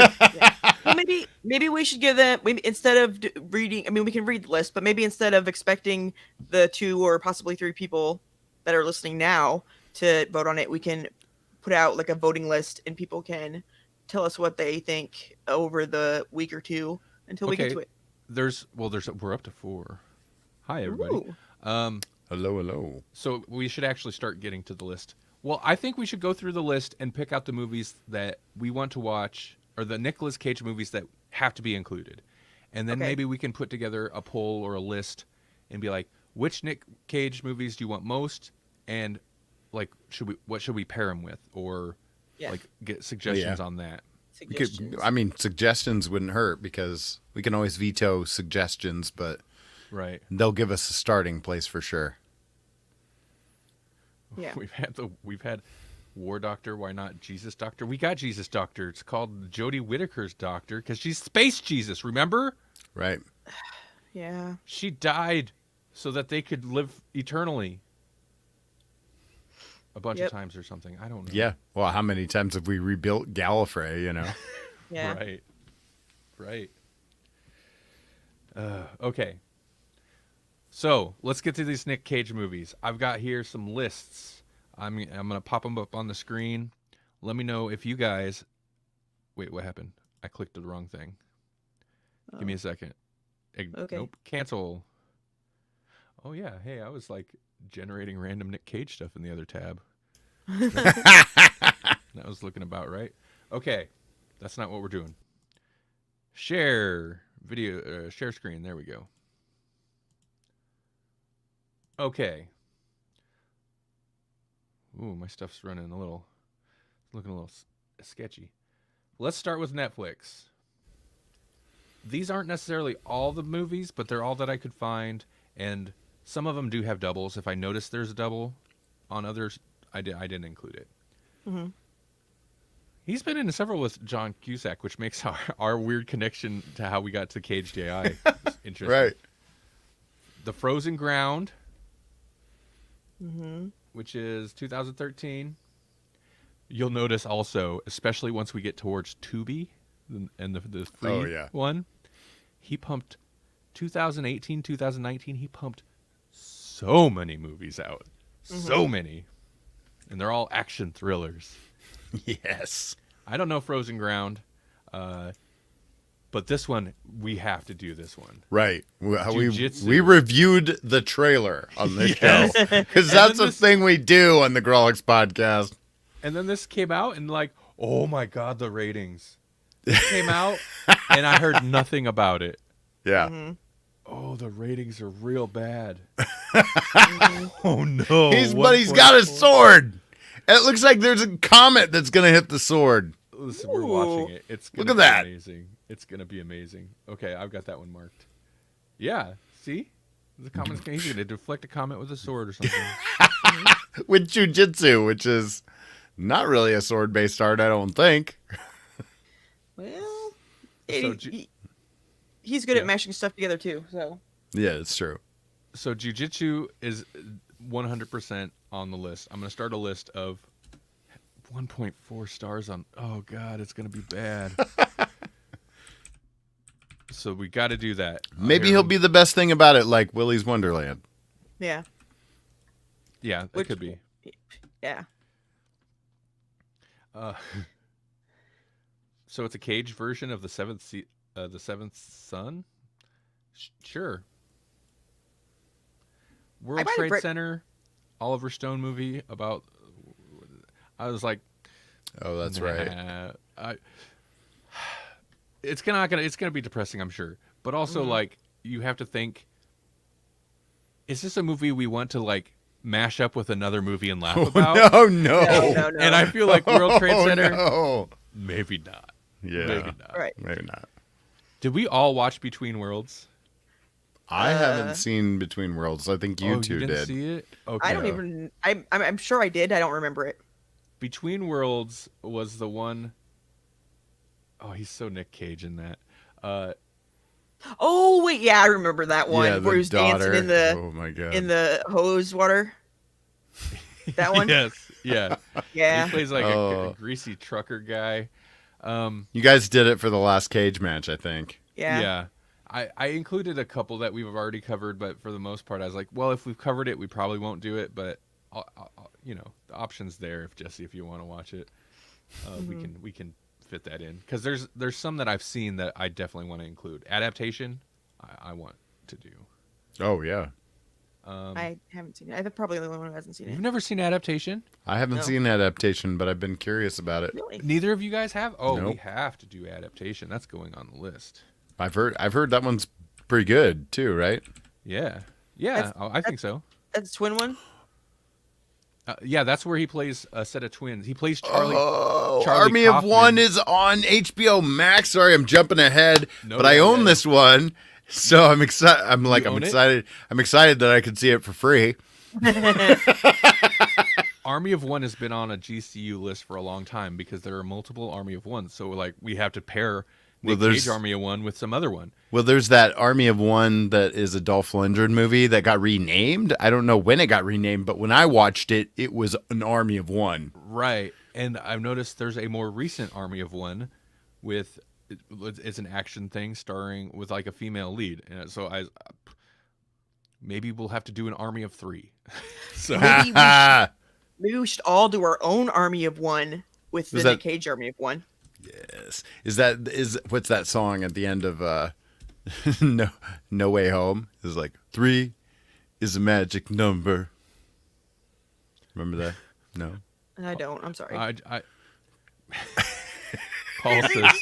Well, maybe we should give them, maybe instead of reading, I mean, we can read the list, but maybe instead of expecting the 2 or possibly 3 people that are listening now to vote on it, we can put out like a voting list and people can tell us what they think over the week or 2 until we get Okay. to it. We're up to 4. Hi everybody. Ooh. Hello. So we should actually start getting to the list. Well, I think we should go through the list and pick out the movies that we want to watch, or the Nicolas Cage movies that have to be included. And then Okay. maybe we can put together a poll or a list and be like, which Nick Cage movies do you want most? And like, what should we pair him with? Or Yeah. like get suggestions Yeah. on that. Suggestions. Suggestions wouldn't hurt because we can always veto suggestions, but Right. they'll give us a starting place for sure. Yeah. We've had War Doctor, why not Jesus Doctor? We got Jesus Doctor. It's called Jodie Whittaker's Doctor because she's Space Jesus, remember? Right. Yeah. She died so that they could live eternally. A bunch Yep. of times or something. I don't know. Yeah. Well, how many times have we rebuilt Gallifrey, you know? Yeah. Right. Okay. So let's get to these Nick Cage movies. I've got here some lists. I'm gonna pop them up on the screen. Let me know if you guys. Wait, what happened? I clicked the wrong thing. Give me a second. Okay. Nope. Cancel. Oh yeah. Hey, I was like generating random Nick Cage stuff in the other tab. That was looking about right. Okay, that's not what we're doing. Share video, share screen. There we go. Okay. Ooh, my stuff's looking a little sketchy. Let's start with Netflix. These aren't necessarily all the movies, but they're all that I could find, and some of them do have doubles. If I notice there's a double on others, I didn't include it. Mm-hmm. He's been in several with John Cusack, which makes our weird connection to how we got to Cage JI interesting. Right. The Frozen Ground, Mm-hmm. which is 2013. You'll notice also, especially once we get towards Tubi and the free one, he pumped 2018, 2019. He pumped so many movies out, so many, and they're all action thrillers. Yes. I don't know Frozen Ground, but this one we have to do this one. Right. Jiu-jitsu. We reviewed the trailer on this Yes. show because And that's then a thing we do on the Grawlix podcast. And then this came out, and like, oh my god, the ratings! It came out, and I heard nothing about it. Yeah. Mm-hmm. Oh, the ratings are real bad. Mm-hmm. Oh no! But he's got a 1.4. sword. It looks like there's a comet that's gonna hit the sword. Listen, we're watching it. It's gonna Look at be that. Amazing. It's gonna be amazing. Okay, I've got that one marked. Yeah, see, the comet's he's gonna deflect a comet with a sword or something. With jujitsu, which is not really a sword-based art, I don't think. Well, So he's good Yeah. at mashing stuff together too. So Yeah, it's true. So jujitsu is 100% on the list. I'm gonna start a list of 1.4 stars on. Oh god, it's gonna be bad. So we got to do that. Maybe Here, he'll be the best thing about it, like Willy's Wonderland. yeah, Yeah, that Which- could be. yeah. So it's a Cage version of the seventh Son. Sure. World might have Trade read- Center, Oliver Stone movie about. I was like, Oh, that's right. It's gonna be depressing, I'm sure. But also, like, you have to think: is this a movie we want to like mash up with another movie and laugh about? No. No. And I feel like World Trade Center, No. maybe not. Yeah. Maybe not. Right. Maybe not. Did we all watch Between Worlds? I haven't seen Between Worlds. I think you Oh, two you didn't did. see it? Okay. I don't even. I'm sure I did. I don't remember it. Between Worlds was the one oh he's so Nick Cage in that. Oh wait, yeah, I remember that one Yeah, where the he was daughter. dancing Oh my god. in the hose water. That one. Yes, yeah. Yeah. He plays like Oh. a greasy trucker guy. You guys did it for the last Cage match, I think. Yeah. I included a couple that we've already covered, but for the most part, I was like, well, if we've covered it, we probably won't do it. But you know, the option's there if Jesse, if you want to watch it, we can fit that in because there's some that I've seen that I definitely want to include. Adaptation, I want to do. Oh yeah. I haven't seen it. I'm probably the only one who hasn't seen You've it. never seen Adaptation? I haven't No. seen Adaptation, but I've been curious about it. Really? Neither of you guys have? Oh, we Nope. have to do Adaptation. That's going on the list. I've heard that one's pretty good too, right? Yeah. That's- I think so. That's the twin one. Yeah, that's where he plays a set of twins. He plays Charlie. Oh, Charlie Army of Kaufman. One is on HBO Max. Sorry, I'm jumping ahead, No, but I no, own no. this one, so I'm excited. I'm own it? excited. I'm excited that I could see it for free. Army of One has been on a GCU list for a long time because there are multiple Army of Ones. So like we have to pair Well, Nick there's- Cage Army of One with some other one. Well, there's that Army of One that is a Dolph Lundgren movie that got renamed. I don't know when it got renamed, but when I watched it, it was an Army of One. Right. And I've noticed there's a more recent Army of One with it's an action thing starring with like a female lead. And so maybe we'll have to do an Army of Three. So Maybe we should all do our own Army of One with the Is that- Nick Cage Army of One. Yes. Is what's that song at the end of No Way Home? It's like 3 is a magic number. Remember that? No. I don't. I'm sorry. I Paul says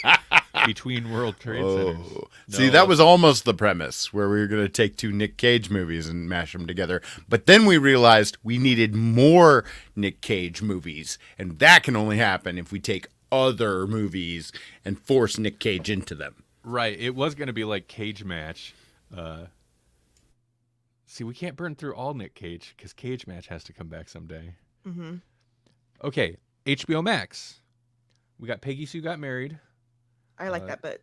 Between World Trade Centers. Oh. See, No. that was almost the premise where we were going to take two Nick Cage movies and mash them together. But then we realized we needed more Nick Cage movies. And that can only happen if we take other movies and force Nick Cage into them. Right. It was going to be like Cage Match. See, we can't burn through all Nick Cage because Cage Match has to come back someday. Mm-hmm. Okay, HBO Max. We got Peggy Sue Got Married. I like that, but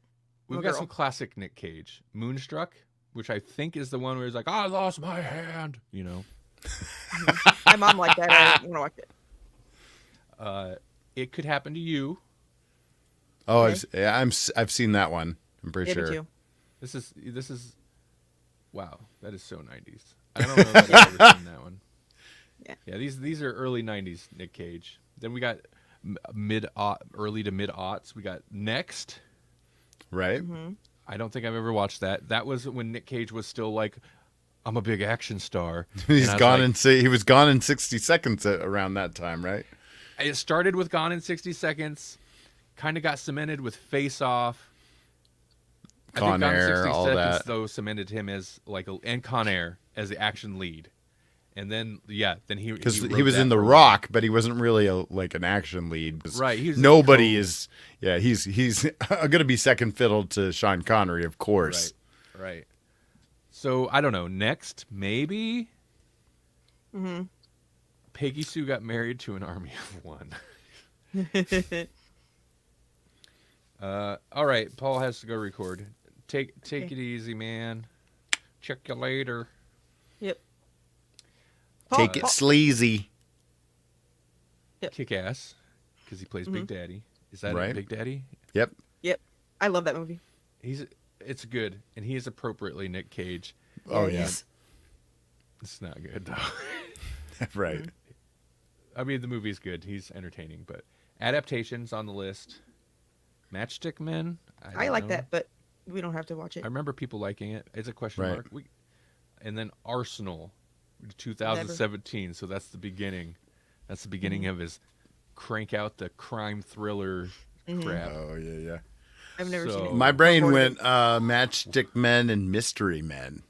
We've Oh, got girl. some classic Nick Cage. Moonstruck, which I think is the one where he's like, I lost my hand. You know. my mom liked that. I want to watch it. It Could Happen to You. Oh, Okay. I've seen that one. I'm pretty Yeah, me sure. too. This is wow, that is so 90s. I don't know that I've ever seen that one. Yeah. These are early 90s Nick Cage. Then we got early to mid aughts. We got Next. Right? I don't think I've ever watched that. That was when Nick Cage was still like, I'm a big action star. He's And I was gone like, he was gone in 60 seconds around that time, right? It started with Gone in 60 Seconds, kind of got cemented with Face Off. I Con think Gone in Air, 60 all Seconds, that. though, cemented him as and Con Air as the action lead. And then, then he Because wrote he was that in The for a while. Rock, but he wasn't really like an action lead. Right, he was Nobody is. Yeah, he's going to be second fiddle to Sean Connery, of course. Right. So, I don't know. Next, maybe Peggy Sue Got Married to an Army of One. All right, Paul has to go record. Take it easy, man. Check you later. Yep. Take it Paul- sleazy. Kick ass, because he plays Big Daddy. Is that Right. it, Big Daddy? Yep. Yep. I love that movie. It's good, and he is appropriately Nick Cage. Oh, yeah. Yes. It's not good though. Right. I mean, the movie's good. He's entertaining, but adaptations on the list. Matchstick Men. I don't like know. that, but we don't have to watch it. I remember people liking it. It's a question Right. mark. And then Arsenal, 2017. So that's the beginning. That's the beginning of his crank out the crime thriller crap. Oh, yeah. I've never seen So- it. My brain Before went Matchstick Men and Mystery Men.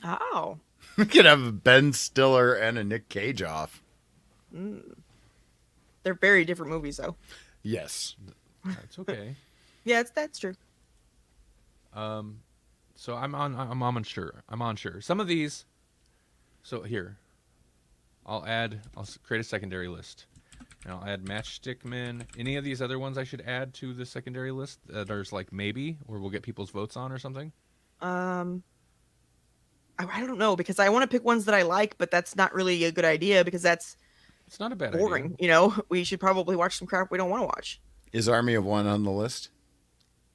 Oh. We could have a Ben Stiller and a Nick Cage off. They're very different movies, though. Yes. That's okay. Yeah, that's true. So I'm unsure. I'm unsure. Some of these. So here, I'll create a secondary list. And I'll add Matchstick Men. Any of these other ones I should add to the secondary list that there's like maybe, or we'll get people's votes on or something? Um, I don't know because I want to pick ones that I like, but that's not really a good idea because that's It's not a bad boring. idea. You know, we should probably watch some crap we don't want to watch. Is Army of One on the list?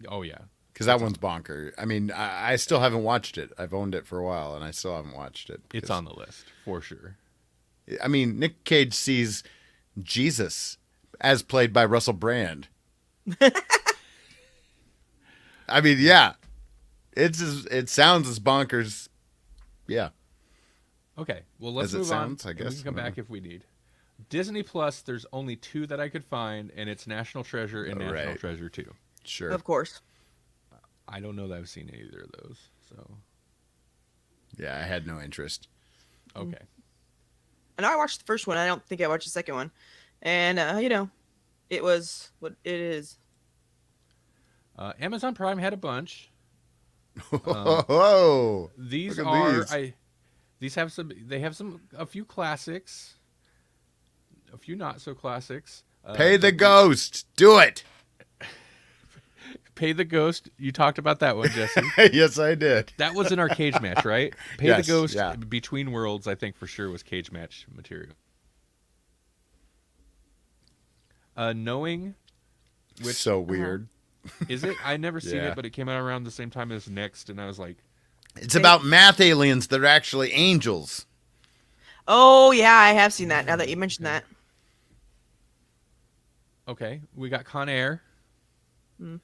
Oh, yeah. Because that one's bonker. I mean, I still haven't watched it. I've owned it for a while, and I still haven't watched it. It's on the list, for sure. I mean, Nick Cage sees Jesus as played by Russell Brand. I mean, yeah. It sounds as bonkers. Yeah. Okay, well, let's As it move sounds, on. I and We guess. can come back if we need. Disney Plus, there's only 2 that I could find, and it's National Treasure and Oh, National right. Treasure 2. Sure. Of course. I don't know that I've seen either of those, so... Yeah, I had no interest. Okay. And I watched the first one. I don't think I watched the second one. And, you know, it was what it is. Amazon Prime had a bunch. Whoa! These Look at are these. these have some. They have a few classics, a few not so classics. Pay the ghost. Do it. Pay the Ghost. You talked about that one, Jesse. Yes, I did. That was in our cage match, right? Pay Yes, the Ghost. yeah. Between Worlds, I think for sure was cage match material. Knowing, which So weird. is it? I never seen Yeah. it, but it came out around the same time as Next, and I was like, It's about math aliens that are actually angels. Oh, yeah, I have seen that now that you mentioned that. okay, we got Con Air. Hmm.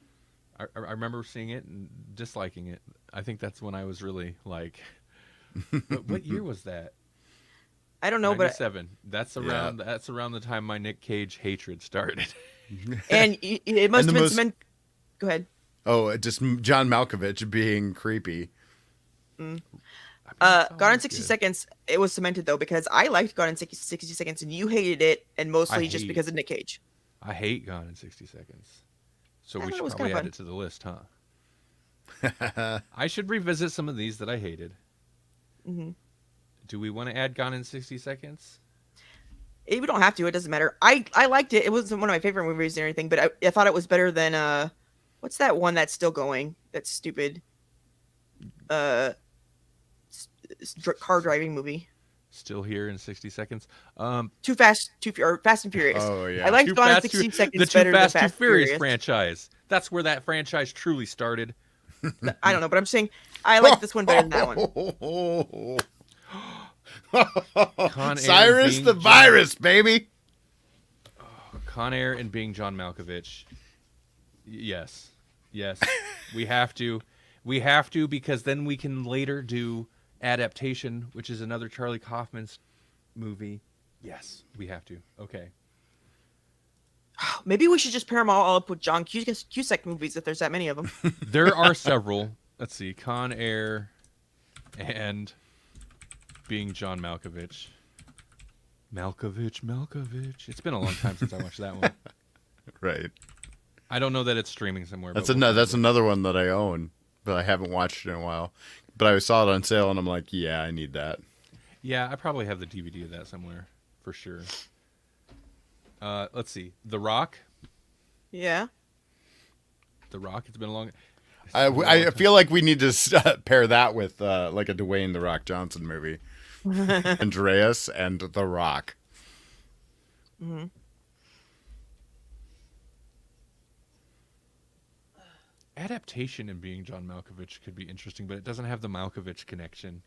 I remember seeing it and disliking it. I think that's when I was really like, what year was that? I don't know, but 97. That's around the time my Nick Cage hatred started. and it must And have the been cement. Go ahead. Oh, just John Malkovich being creepy. Gone in 60 Seconds. It was cemented though because I liked Gone in 60 Seconds and you hated it, and mostly just hate- because of Nick Cage. I hate Gone in 60 Seconds. So I we thought it should was probably kinda add fun. it to the list, huh? I should revisit some of these that I hated. Hmm. Do we want to add Gone in 60 Seconds? We don't have to. It doesn't matter. I liked it. It wasn't one of my favorite movies or anything, but I thought it was better than what's that one that's still going? That's stupid. Car driving movie. Still here in 60 seconds. Too Fast, or Fast and Furious. Oh, yeah. I liked Too Gone in Fast, 60 Too- Seconds the Too better Fast, than Too Fast and Furious Furious. franchise. That's where that franchise truly started. I don't know, but I'm saying I like this one better than that one. Con Air Cyrus being the John- Virus, baby. Con Air and being John Malkovich. Yes. Yes. We have to. We have to because then we can later do Adaptation, which is another Charlie Kaufman's movie. Yes, we have to. Okay. Maybe we should just pair them all up with John Cusack movies if there's that many of them. There are several. Let's see. Con Air and being John Malkovich. Malkovich. It's been a long time since I watched that one. Right. I don't know that it's streaming somewhere. That's but we'll that's find another one that I own, but I haven't watched it in a while. But I saw it on sale, and I'm like, yeah, I need that. it. Yeah, I probably have the DVD of that somewhere for sure. Let's see. The Rock. Yeah. The Rock. It's been a long. I feel like we need to pair that with like a Dwayne the Rock Johnson movie. Andreas and The Rock. Hmm. Adaptation and being John Malkovich could be interesting, but it doesn't have the Malkovich connection.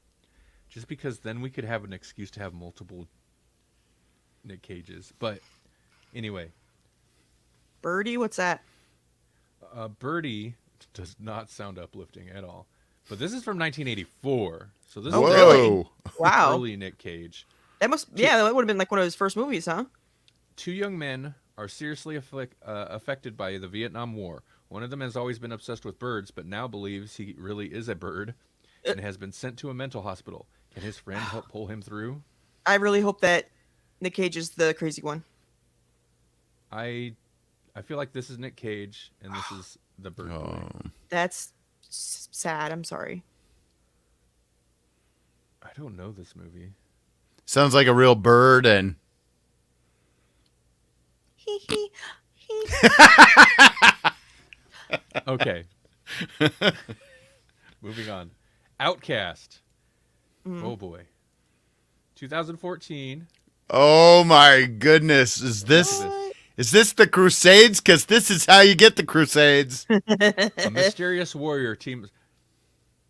Just because then we could have an excuse to have multiple Nick Cages. But anyway, Birdie, what's that? Birdie does not sound uplifting at all. But this is from 1984, so this Oh, is really? Wow. early Nick Cage. That would have been like one of his first movies, huh? 2 young men are seriously affected by the Vietnam War. One of them has always been obsessed with birds, but now believes he really is a bird and has been sent to a mental hospital. Can his friend help pull him through? I really hope that Nick Cage is the crazy one. I feel like this is Nick Cage and this is the bird boy. Oh. That's sad. I'm sorry. I don't know this movie. Sounds like a real bird and Hee hee hee. Okay. Moving on. Outcast. Oh boy. 2014. oh my goodness, is this the Crusades? Because this is how you get the Crusades. A mysterious warrior teams.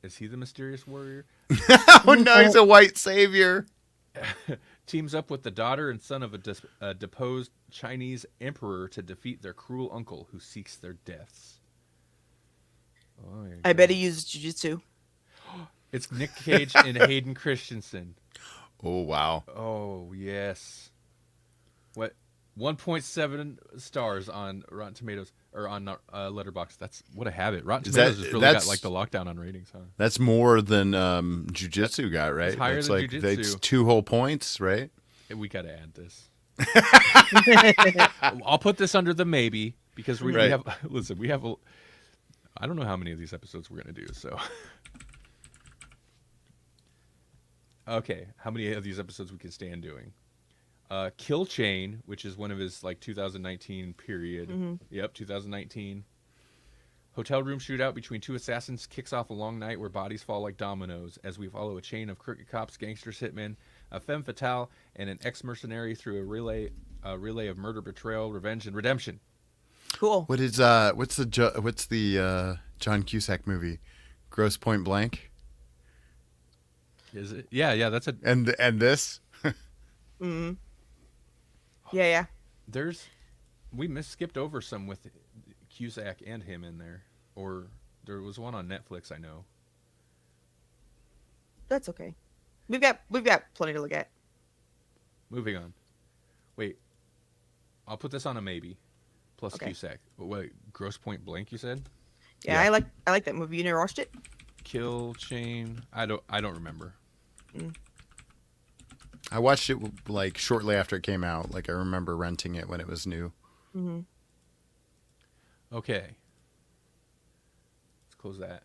Is he the mysterious warrior? Oh no, he's a white savior. Teams up with the daughter and son of a deposed Chinese emperor to defeat their cruel uncle who seeks their deaths. Oh, there you I go. bet he used jujitsu. It's Nick Cage and Hayden Christensen. Oh wow. Oh, yes. What? 1.7 stars on Rotten Tomatoes or on Letterboxd. That's what a habit. Rotten Is that- Tomatoes has really that's- got like the lockdown on ratings, huh? That's more than Jiu-Jitsu got, right? It's higher That's than like Jiu-Jitsu. that's 2 whole points, right? We got to add this. I'll put this under the maybe because we Right. have. Listen, we have. I don't know how many of these episodes we're gonna do. So. Okay, how many of these episodes we can stand doing? Kill Chain, which is one of his like 2019 period. Yep, 2019. Hotel room shootout between two assassins kicks off a long night where bodies fall like dominoes as we follow a chain of crooked cops, gangsters, hitmen, a femme fatale, and an ex-mercenary through a relay of murder, betrayal, revenge, and redemption. Cool. What is what's the John Cusack movie? Gross Point Blank? Is it? Yeah, that's a. And this? Mm. Yeah. We skipped over some with Cusack and him in there, or there was one on Netflix. I know. That's okay. We've got plenty to look at. Moving on. Wait, I'll put this on a maybe. Plus Okay. Cusack. Wait, Gross Point Blank. You said Yeah, Yeah. I like that movie. You never watched it? Kill Chain. I don't remember. I watched it like shortly after it came out. Like I remember renting it when it was new. Mm-hmm. Okay. Let's close that.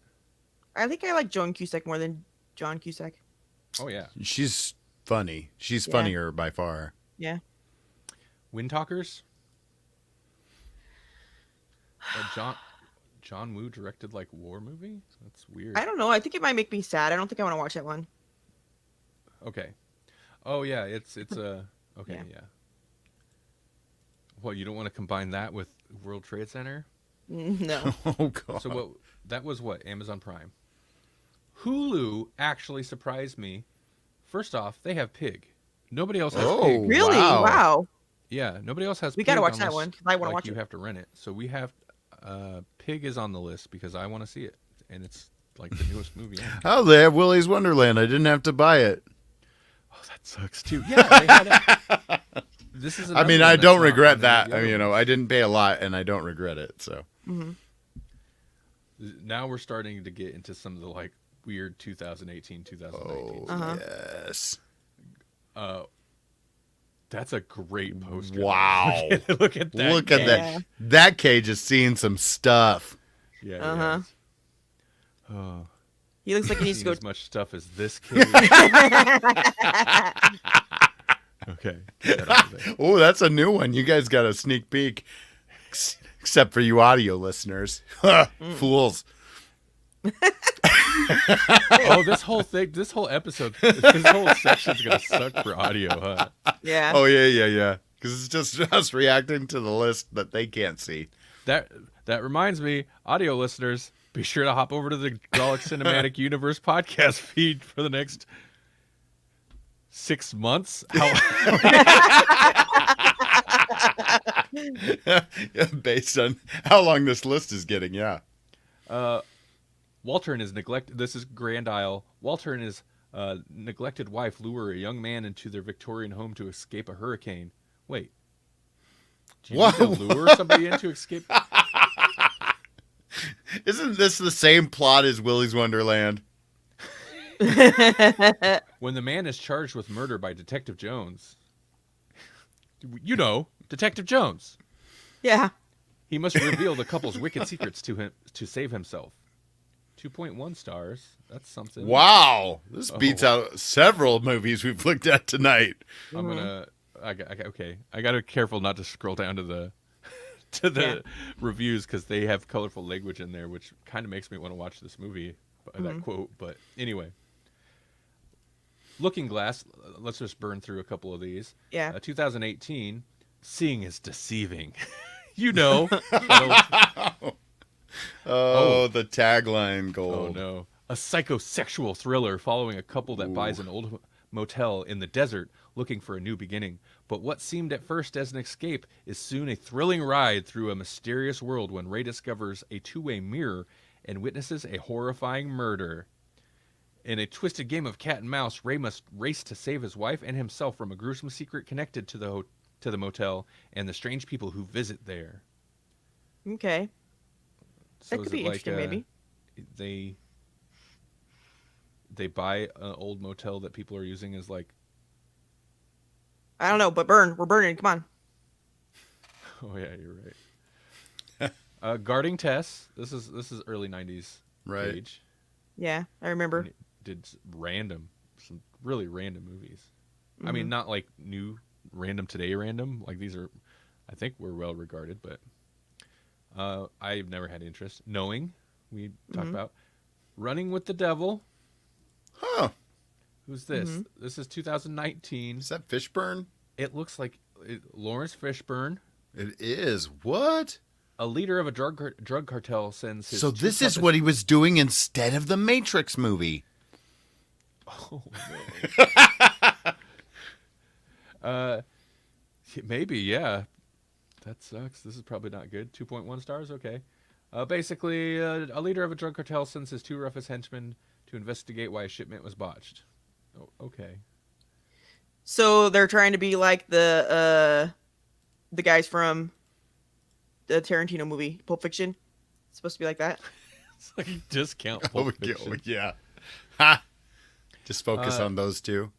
I think I like Joan Cusack more than John Cusack. Oh yeah. She's funny. She's Yeah. funnier by far. Yeah. Wind Talkers. John Woo directed like war movie. That's weird. I don't know. I think it might make me sad. I don't think I want to watch that one. Okay. Oh yeah, it's okay, Yeah. yeah. Well, you don't want to combine that with World Trade Center? No. Oh god. So that was Amazon Prime. Hulu actually surprised me. First off, they have Pig. Nobody else has Oh. Pig. Really? Wow. Wow. Yeah, nobody else has We Pig. gotta watch that unless, one, 'cause I wanna like, watch you it. have to rent it. So we have Pig is on the list because I want to see it, and it's like the newest movie. ever. Oh, they have Willy's Wonderland. I didn't have to buy it. Oh, that sucks too. Yeah, they had it. This is. I mean, another I one that's don't not regret on that. any of I the mean, other I didn't pay a lot, and I don't regret it. So Mm-hmm. ones. Now we're starting to get into some of the like weird 2018, 2019. oh Uh-huh. yes. That's a great poster. Wow. Look at that. Look at Yeah. that. That Cage is seeing some stuff. Yeah. Uh-huh. Yeah. Oh, He looks like he needs to seen go. as much stuff as this kid. Okay. Get that out of there. Oh, that's a new one. You guys got a sneak peek. Except for you audio listeners. Fools. Oh, this whole episode, this whole section's gonna suck for audio, huh? Yeah. Oh, yeah. Because it's just us reacting to the list that they can't see. That reminds me, audio listeners, be sure to hop over to the Grawlix Cinematic Universe podcast feed for the next 6 months. Based on how long this list is getting, yeah. Walter and his this is Grand Isle. Walter and his neglected wife lure a young man into their Victorian home to escape a hurricane. Wait. Do you need to lure somebody in to escape? Isn't this the same plot as Willy's Wonderland? When the man is charged with murder by Detective Jones. You know, Detective Jones. Yeah. He must reveal the couple's wicked secrets to him to save himself. 2.1 stars. That's something. Wow, this beats Oh. out several movies we've looked at tonight. I'm gonna. Okay. I gotta be careful not to scroll down to the reviews because they have colorful language in there, which kind of makes me want to watch this movie by that quote. But anyway, Looking Glass. Let's just burn through a couple of these. Yeah. 2018. Seeing is deceiving. You know. That'll- Oh, the tagline gold. Oh no. A psychosexual thriller following a couple that buys an old motel in the desert looking for a new beginning. But what seemed at first as an escape is soon a thrilling ride through a mysterious world when Ray discovers a two-way mirror and witnesses a horrifying murder. In a twisted game of cat and mouse, Ray must race to save his wife and himself from a gruesome secret connected to the motel and the strange people who visit there. Okay. So That is could be it like, interesting, maybe. They buy an old motel that people are using as like, I don't know, but we're burning. Come on. oh yeah, you're right. Guarding Tess. This is early '90s. Right. Cage. Yeah, I remember. And it did some really random movies. I mean, not like new random today random. Like these are, I think we're well regarded, but I've never had interest. Knowing, we talked about. Running with the Devil. Huh. Who's this? This is 2019. Is that Fishburne? It looks like Lawrence Fishburne. It is. What? A leader of a drug cartel sends his. So two this is toughest- what he was doing instead of the Matrix movie. Oh no. Maybe, yeah. That sucks. This is probably not good. 2.1 stars. Okay. Basically, a leader of a drug cartel sends his two roughest henchmen to investigate why a shipment was botched. Oh, okay. So they're trying to be like the guys from the Tarantino movie, Pulp Fiction. It's supposed to be like that. It's like discount Oh, Pulp Fiction. yeah. Ha! Just focus on those two.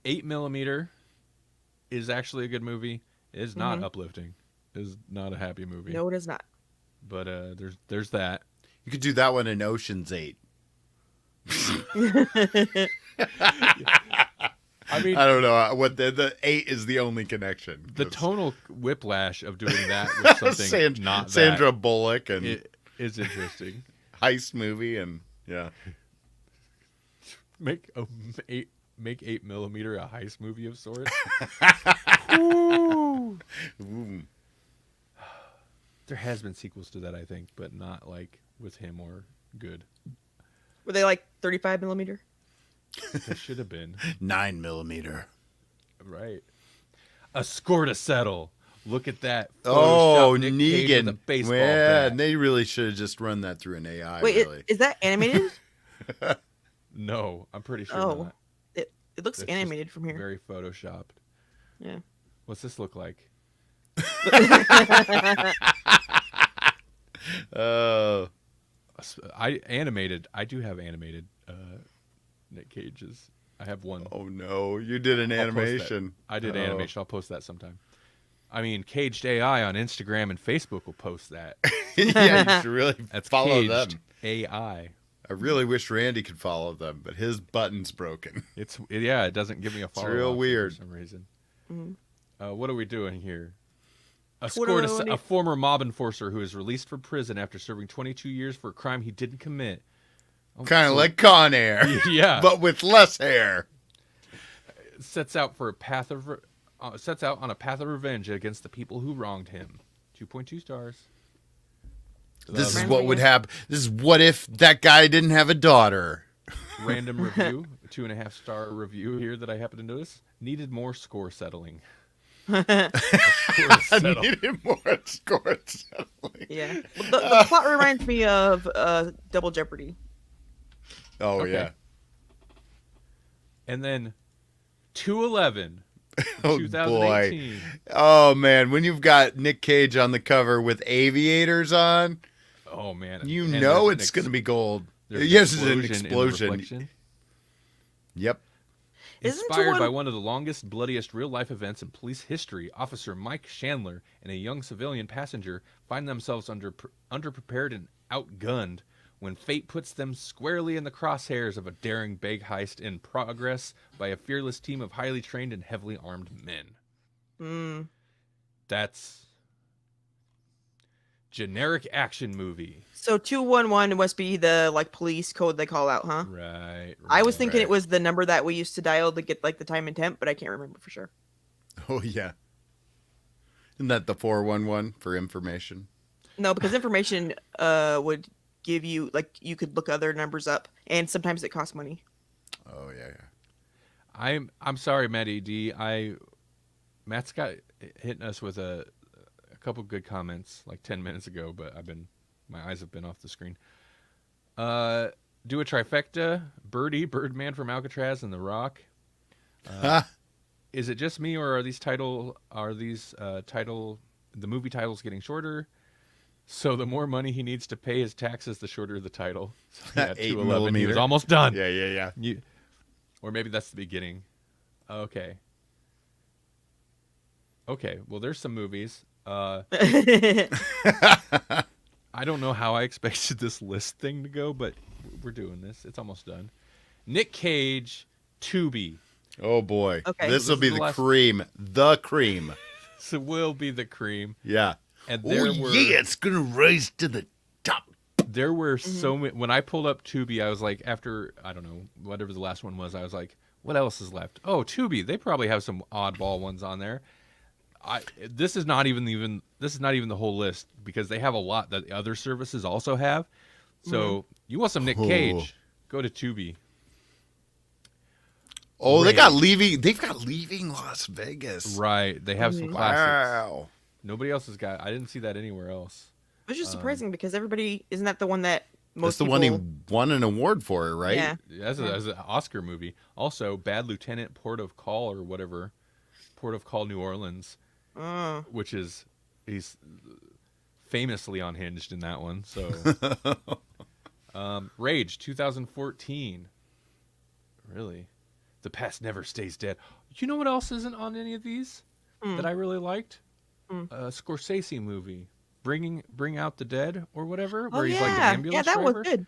8mm is actually a good movie. It is not uplifting. It is not a happy movie. No, it is not. But there's that. You could do that one in Ocean's 8. I mean, I don't know what the 8 is the only connection. the tonal whiplash of doing that with something not Sandra that, Bullock and it is interesting. heist movie and yeah. Make 8mm a heist movie of sorts. Ooh. There has been sequels to that, I think, but not like with him or good. Were they like 35 millimeter? There should have been. 9mm. Right. A Score to Settle. Look at that. Oh, Photoshopped Nick Cage with a Negan. baseball Yeah, bat. they really should have just run that through an AI. Wait, really. is that animated? No, I'm pretty sure Oh, not. it looks That's just animated from here. Very photoshopped. Yeah. What's this look like? Oh. I do have animated Nick Cage's. I have one. Oh no, you did an I'll post that. animation. I did Oh. animation. I'll post that sometime. I mean, Caged AI on Instagram and Facebook will post that. Yeah, you should really That's follow Caged them. AI. I really wish Randy could follow them, but his button's broken. It doesn't give me a follow. real weird. For some reason. Mhm. What are we doing here? A Twitteroni. a former mob enforcer who is released from prison after serving 22 years for a crime he didn't commit. Oh, Kind of so- like Con Air, Yeah. but with less hair. sets out on a path of revenge against the people who wronged him. 2.2 stars. This is Reminds what me would of- happen. This is what if that guy didn't have a daughter. Random review, a 2.5-star review here that I happen to notice. Needed more score settling. Score I settle. needed more score settling. Yeah. Well, the plot reminds me of Double Jeopardy. Oh Okay. yeah. And then 211. Oh 2018. boy. Oh man, when you've got Nick Cage on the cover with aviators on, Oh man. you And know there's an it's going to be gold. there's an Yes, it's an in the explosion. reflection. Yep. Isn't Inspired one- by one of the longest, bloodiest real-life events in police history, Officer Mike Chandler and a young civilian passenger find themselves underprepared and outgunned when fate puts them squarely in the crosshairs of a daring bank heist in progress by a fearless team of highly trained and heavily armed men. Mm. That's generic action movie. So 211 must be the like police code they call out, huh? Right. I was thinking right. it was the number that we used to dial to get like the time and temp, but I can't remember for sure. Oh, yeah. Isn't that the 411 for information? No, because information would give you like you could look other numbers up, and sometimes it costs money. Oh, yeah. I'm sorry, Matt ED. Matt's got hitting us with a couple good comments like 10 minutes ago, but my eyes have been off the screen. Do a trifecta: Birdie, Birdman from Alcatraz, and The Rock. Is it just me, or are the movie titles getting shorter? So the more money he needs to pay his taxes, the shorter the title. So, yeah, 8 211. He millimeter. was almost done. Yeah. Or maybe that's the beginning. Okay. Well, there's some movies. I don't know how I expected this list thing to go, but we're doing this. It's almost done. Nick Cage, Tubi. Oh, boy. Okay. This will This be is the the last- cream. The cream. So will be the cream. Yeah. And there it's going to rise to the top. There were so many. When I pulled up Tubi, I was like, after, I don't know, whatever the last one was, I was like, what else is left? Oh, Tubi. They probably have some oddball ones on there. This is not even the whole list, because they have a lot that the other services also have. So you want some Nick Cage, go to Tubi. Oh, Rage. they've got Leaving Las Vegas. Right. They have some classics. Wow. Nobody else has got. I didn't see that anywhere else. Which is surprising because everybody isn't that the one that most That's the people... one he won an award for, right? Yeah. As an Oscar movie. Also, Bad Lieutenant, Port of Call, or whatever. Port of Call, New Orleans. Which is, he's famously unhinged in that one. So, Rage 2014. Really, The Past Never Stays Dead. You know what else isn't on any of these that I really liked? A Scorsese movie, Bring Out the Dead or whatever, where he's like the ambulance that driver. was good.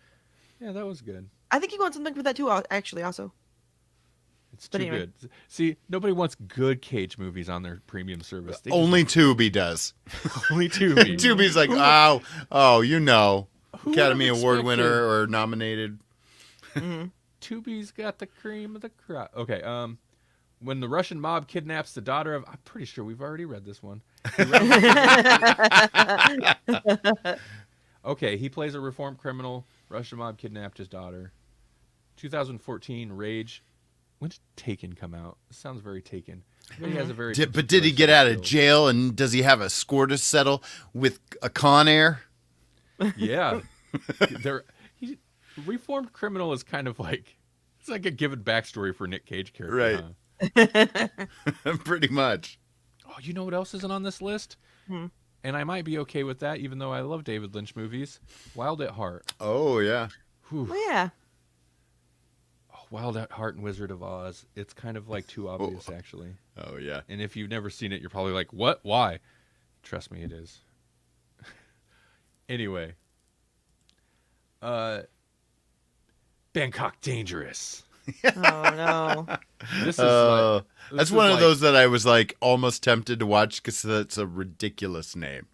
Yeah, that was good. I think he wants something for that too. Actually, also. It's But too anyway. good. See, nobody wants good Cage movies on their premium service. They just Only Tubi does. only Tubi. Tubi's like, you know, Who Academy would've Award expected- winner or nominated. Tubi's got the cream of the crop. Okay, when the Russian mob kidnaps the daughter of, I'm pretty sure we've already read this one. Okay, he plays a reformed criminal. Russian mob kidnapped his daughter. 2014, Rage. When did Taken come out? It sounds very Taken. He has a very. But did he get out of jail, and does he have a score to settle with a Con Air? Yeah, reformed criminal is kind of like, it's like a given backstory for Nick Cage character. Right. Huh? Pretty much. Oh, you know what else isn't on this list? And I might be okay with that, even though I love David Lynch movies. Wild at Heart. Oh, yeah. Whew. Oh, yeah. Oh, Wild at Heart and Wizard of Oz. It's kind of like too obvious, actually. Oh, yeah. And if you've never seen it, you're probably like, what? Why? Trust me, it is. Anyway. Bangkok Dangerous. Oh, no. This is like, That's one of those that I was like almost tempted to watch because that's a ridiculous name.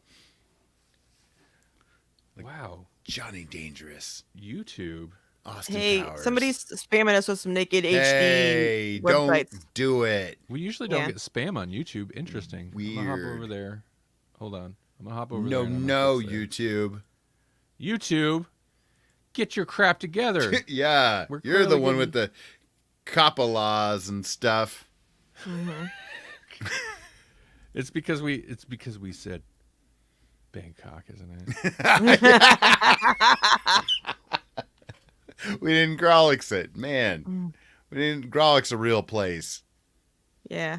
Wow. Johnny Dangerous. YouTube. Austin Hey, Powers. somebody's spamming us with some naked Hey, HD websites. don't do it. We usually don't Yeah. get spam on YouTube. Interesting. I'm gonna hop Weird. over there. Hold on. I'm gonna hop over there. No, and I'm gonna no, fix that. YouTube. YouTube, get your crap together. Yeah, We're you're the clearly one with the COPPA laws and stuff. It's because we said Bangkok, isn't it? We didn't Grawlix it, man. We didn't Grawlix a real place. Yeah.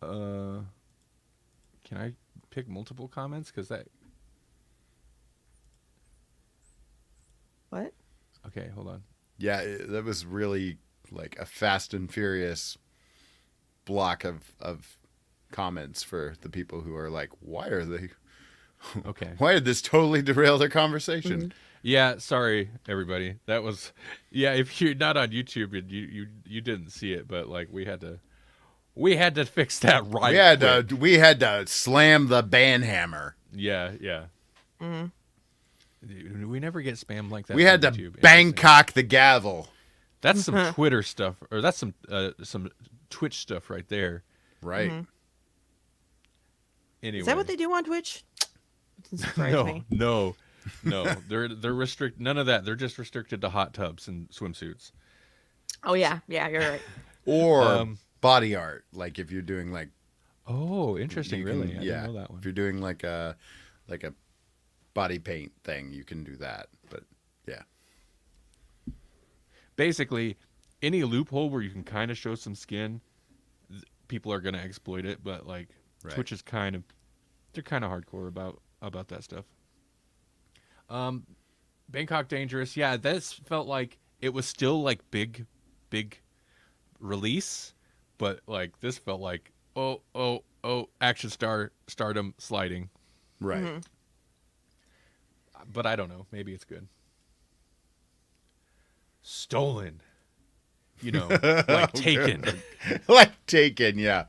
Can I pick multiple comments? Because that. What? Okay, hold on. Yeah, that was really like a Fast and Furious block of comments for the people who are like, why are they? Okay. Why did this totally derail their conversation? Yeah, sorry everybody. That was yeah. If you're not on YouTube, and you didn't see it, but like we had to fix that right. Quick. We had to slam the ban hammer. Yeah, yeah. Mhm. We never get spam like that. We from had to YouTube. Interesting. Bangkok the gavel. That's some Twitter stuff, or that's some Twitch stuff right there. Right. Mhm. Anyway, Is that what they do on Twitch? Doesn't surprise no, me. no, no. They're restrict. None of that. They're just restricted to hot tubs and swimsuits. Oh yeah, yeah, you're right. Or Um, body art. Like if you're doing like Oh, interesting. you Really, can- I yeah. didn't know that one. If you're doing like a body paint thing, you can do that. But yeah. Basically, any loophole where you can kind of show some skin, people are gonna exploit it. But like Right. Twitch is they're kind of hardcore about that stuff. Bangkok Dangerous, yeah, this felt like it was still like big release, but like this felt like oh action stardom sliding. Right. Mhm. But I don't know, maybe it's good. Stolen, like Taken. Like Taken, yeah.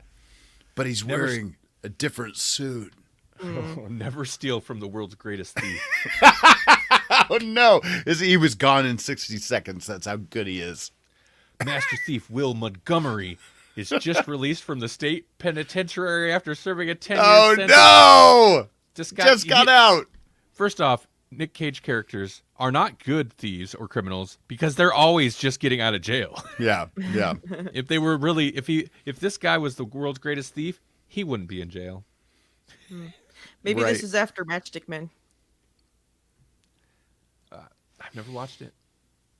But he's Never s- wearing a different suit. Never steal from the world's greatest thief. Oh no! He was gone in 60 seconds. That's how good he is. Master thief Will Montgomery is just released from the state penitentiary after serving a 10-year Oh sentence. no! Just Just got out. First off, Nick Cage characters are not good thieves or criminals because they're always just getting out of jail. Yeah, yeah. If they were really, if this guy was the world's greatest thief, he wouldn't be in jail. Maybe Right. this is after Matchstick Men. I've never watched it.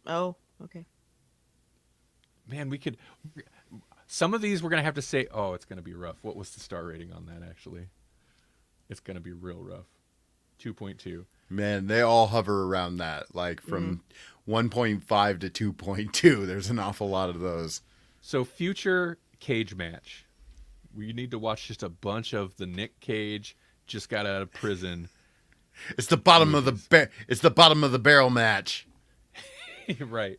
Oh, okay. Man, some of these we're gonna have to say, oh, it's gonna be rough. What was the star rating on that? Actually, it's gonna be real rough. 2.2. Man, they all hover around that, like from 1.5 to 2.2. There's an awful lot of those. So future Cage match. We need to watch just a bunch of the Nick Cage just got out of prison. It's the bottom of it's the bottom of the barrel match. Right.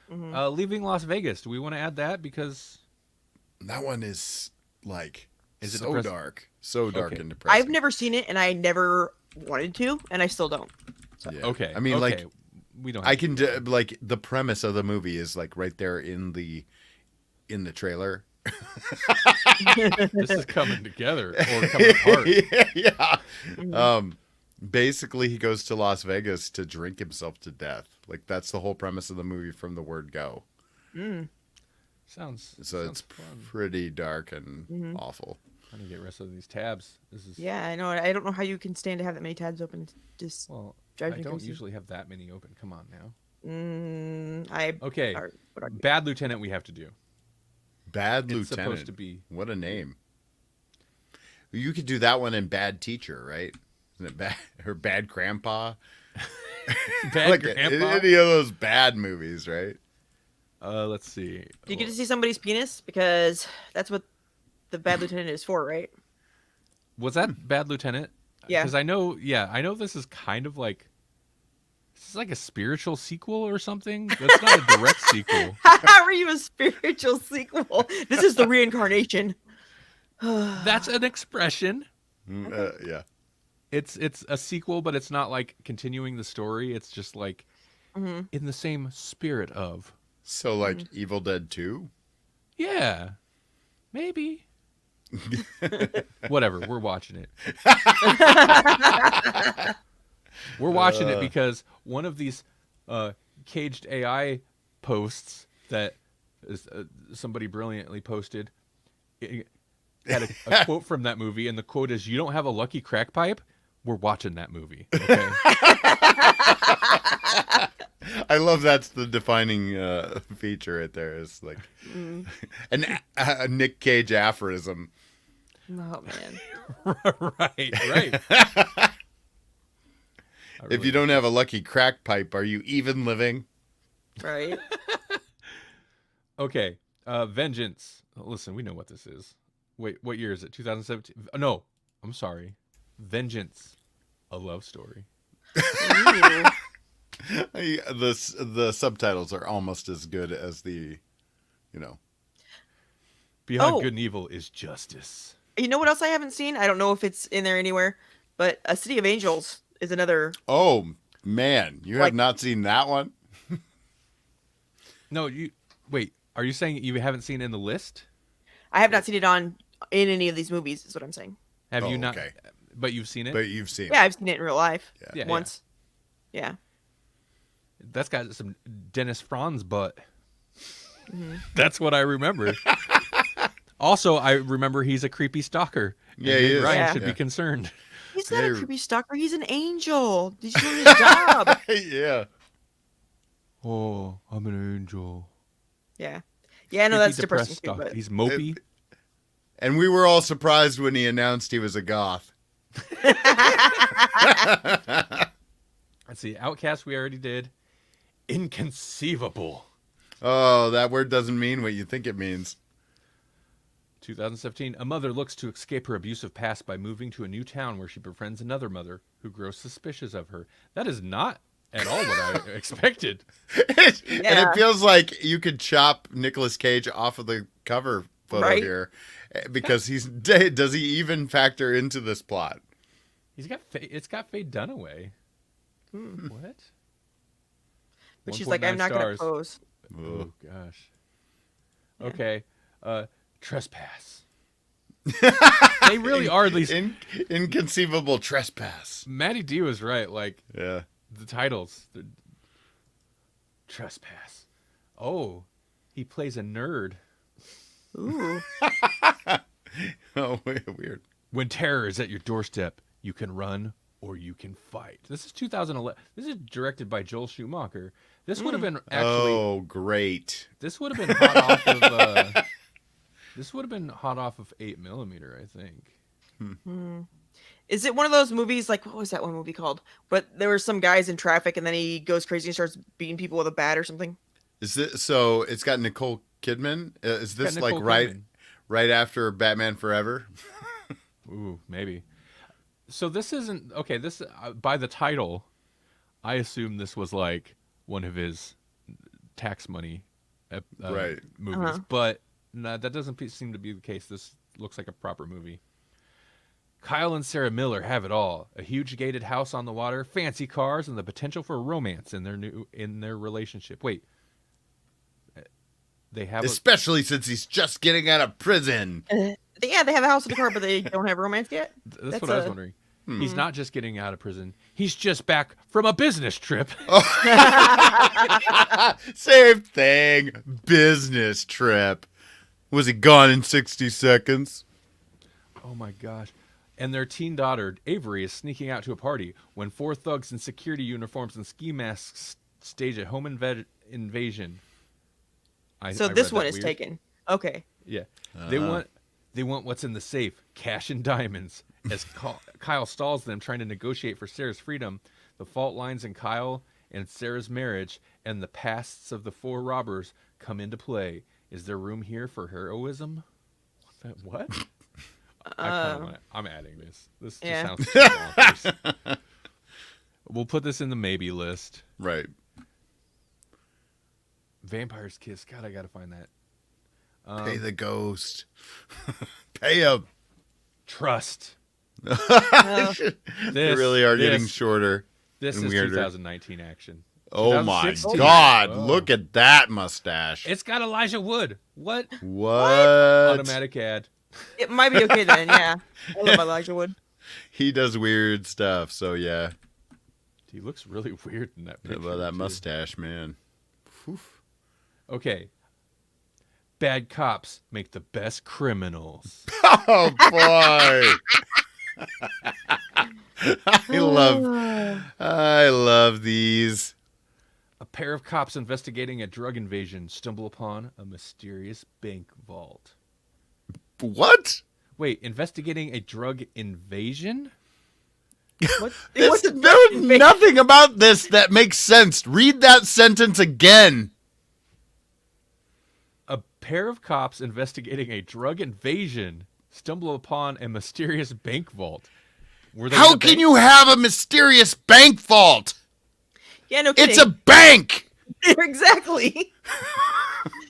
Leaving Las Vegas. Do we want to add that? Because That one is like Is it so depressing? dark, so dark Okay. and depressing. I've never seen it, and I never wanted to, and I still don't. Yeah. okay. I mean, okay. like we don't. I Have can like the premise of the movie is like right there in the trailer. this is coming together or coming apart. Yeah. Basically, he goes to Las Vegas to drink himself to death. Like that's the whole premise of the movie from the word go. Sounds So sounds it's fun. pretty dark and awful. Trying to get rest of these tabs. This is Yeah, I know. I don't know how you can stand to have that many tabs open. It's just well. drives I me don't crazy. usually have that many open. Come on now. Okay. Okay. Bad Lieutenant. We have to do. Bad It's Lieutenant. supposed to be. What a name. You could do that one in Bad Teacher, right? Isn't it bad or Bad Grandpa? Bad Like Grandpa. any of those bad movies, right? Let's see. Do you get to see somebody's penis? Because that's what the Bad Lieutenant is for, right? Was that Bad Lieutenant? Yeah. Because I know. Yeah, I know this is kind of like. This is like a spiritual sequel or something. That's not a direct sequel. How are you a spiritual sequel? This is the reincarnation. That's an expression. Yeah. It's a sequel, but it's not like continuing the story. It's just like Mm-hmm. in the same spirit of. So like Evil Dead 2? Yeah, maybe. Whatever. We're watching it. We're watching it because one of these caged AI posts that is, somebody brilliantly posted it had a quote from that movie, and the quote is, "You don't have a lucky crack pipe? We're watching that movie." Okay. I love that's the defining feature right there. Is like a Nick Cage aphorism. Oh man. right. If you don't have a lucky crack pipe, are you even living? Right. Okay, Vengeance. Listen, we know what this is. Wait, what year is it? 2017? No, I'm sorry. Vengeance, a love story. Ooh. The subtitles are almost as good as the, you know. Beyond Oh. good and evil is justice. You know what else I haven't seen? I don't know if it's in there anywhere, but A City of Angels is another. Oh man, you have Like- not seen that one? No, you wait. Are you saying you haven't seen In the List? I have not seen it in any of these movies. Is what I'm saying. Have Oh, you not? okay. But you've seen it. But you've seen. Yeah, I've seen it in real life Yeah. Yeah, once. Yeah. That's got some Dennis Franz butt. That's what I remember. Also, I remember he's a creepy stalker. and Yeah, he Meg is. Ryan Yeah. should be Yeah. concerned. He's not Yeah. a creepy stalker. He's an angel. He's doing his job. Yeah. Oh, I'm an angel. Yeah. Yeah, no, Creepy, that's depressing too. stalker. But He's mopey. And we were all surprised when he announced he was a goth. Let's see. Outcast we already did. Inconceivable. Oh, that word doesn't mean what you think it means. 2017. A mother looks to escape her abusive past by moving to a new town where she befriends another mother who grows suspicious of her. That is not at all what I expected. And Yeah. it feels like you could chop Nicolas Cage off of the cover photo Right. here, because does he even factor into this plot? It's got Faye Dunaway. Hmm. What? But she's like, 1.9 I'm not going to stars. pose. Oh gosh. Yeah. Okay. Trespass. They really are these. Inconceivable trespass. Maddie D was right. Like Yeah. the titles. Trespass. Oh, he plays a nerd. Ooh. Oh, weird. When terror is at your doorstep, you can run or you can fight. This is 2011. This is directed by Joel Schumacher. This would have been actually. Oh, great. This would have been hot off of. This would have been hot off of 8mm, I think. Is it one of those movies like what was that one movie called? But there were some guys in traffic and then he goes crazy and starts beating people with a bat or something. Is this so? It's got Nicole Kidman. Is this Got like Nicole right Kidman. right after Batman Forever? Ooh, maybe. So this isn't okay. This by the title, I assume this was like one of his tax money, Right. movies. Uh-huh. But no, that doesn't seem to be the case. This looks like a proper movie. Kyle and Sarah Miller have it all: a huge gated house on the water, fancy cars, and the potential for romance in their relationship. Wait, they have Especially since he's just getting out of prison. Yeah, they have a house in the car, but they don't have romance yet. That's That's what I was a- wondering. He's not just getting out of prison. He's just back from a business trip. Same thing. Business trip. Was he gone in 60 seconds? Oh my gosh. And their teen daughter, Avery, is sneaking out to a party when four thugs in security uniforms and ski masks stage a home invasion. So I this read one that is weird. taken. Okay. Yeah. They want what's in the safe, cash and diamonds. As Kyle stalls them trying to negotiate for Sarah's freedom, the fault lines in Kyle and Sarah's marriage and the pasts of the four robbers come into play. Is there room here for heroism? What? I'm adding this. This just Yeah. sounds so bonkers. We'll put this in the maybe list. Right. Vampire's Kiss. God, I gotta find that. Pay the ghost. Pay him. Trust. You This, really are getting this, shorter. This and is weirder. 2019 action. Oh my 2016. God. Whoa. Look at that mustache. It's got Elijah Wood. What? What? Automatic ad. It might be okay then, yeah. I love Elijah Wood. He does weird stuff, so yeah. He looks really weird in that picture. Well, that too. mustache, man. Oof. Okay. Bad cops make the best criminals. Oh boy. I love these. A pair of cops investigating a drug invasion stumble upon a mysterious bank vault. What? Wait, investigating a drug invasion? What? There's nothing about this that makes sense. Read that sentence again. A pair of cops investigating a drug invasion stumble upon a mysterious bank vault. Were they in How the can bank? you have a mysterious bank vault? Yeah, no It's kidding. a bank. Exactly.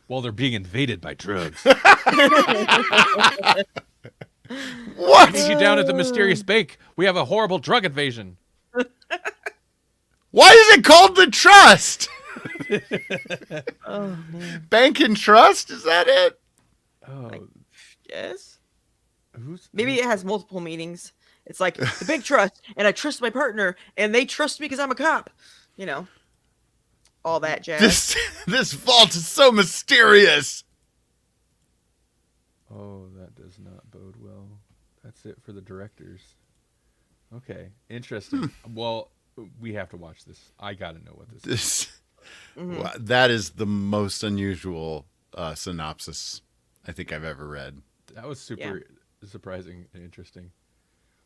While they're being invaded by drugs. What? I need you down at the mysterious bank. We have a horrible drug invasion. Why is it called the Trust? Oh man. Bank and Trust? Is that it? Oh, Yes. who's Maybe it has multiple meanings. It's like the big trust, and I trust my partner, and they trust me because I'm a cop. You know, all that jazz. This vault is so mysterious. Oh, that does not bode well. That's it for the directors. Okay, interesting. Well, we have to watch this. I gotta know what this is. This Mhm. Wow, that is the most unusual synopsis I think I've ever read. That was super surprising and interesting.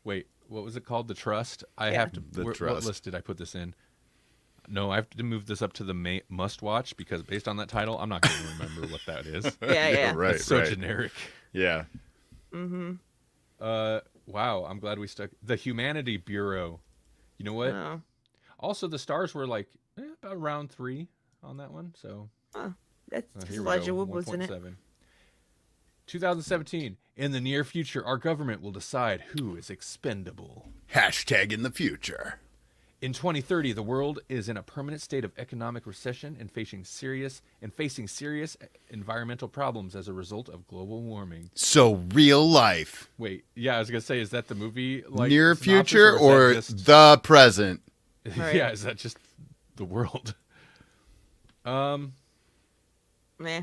Wait, what was it called? The Trust? I Yeah. have to. The What Trust. list did I put this in? No, I have to move this up to the must watch because based on that title, I'm not going to remember what that is. Yeah. Right, It's so right. generic. Yeah. Mm-hmm. Wow, I'm glad we stuck. The Humanity Bureau. You know what? Oh. Also, the stars were like about around 3 on that one. So That's here we Elijah go. Wood was in it. 1.7. 2017. In the near future, our government will decide who is expendable. Hashtag in the future. In 2030, the world is in a permanent state of economic recession and facing serious environmental problems as a result of global warming. So real life. Wait, yeah, I was gonna say, is that the movie like Near synopsis, future or is that just- the present? Right. yeah, is that just the world? Meh.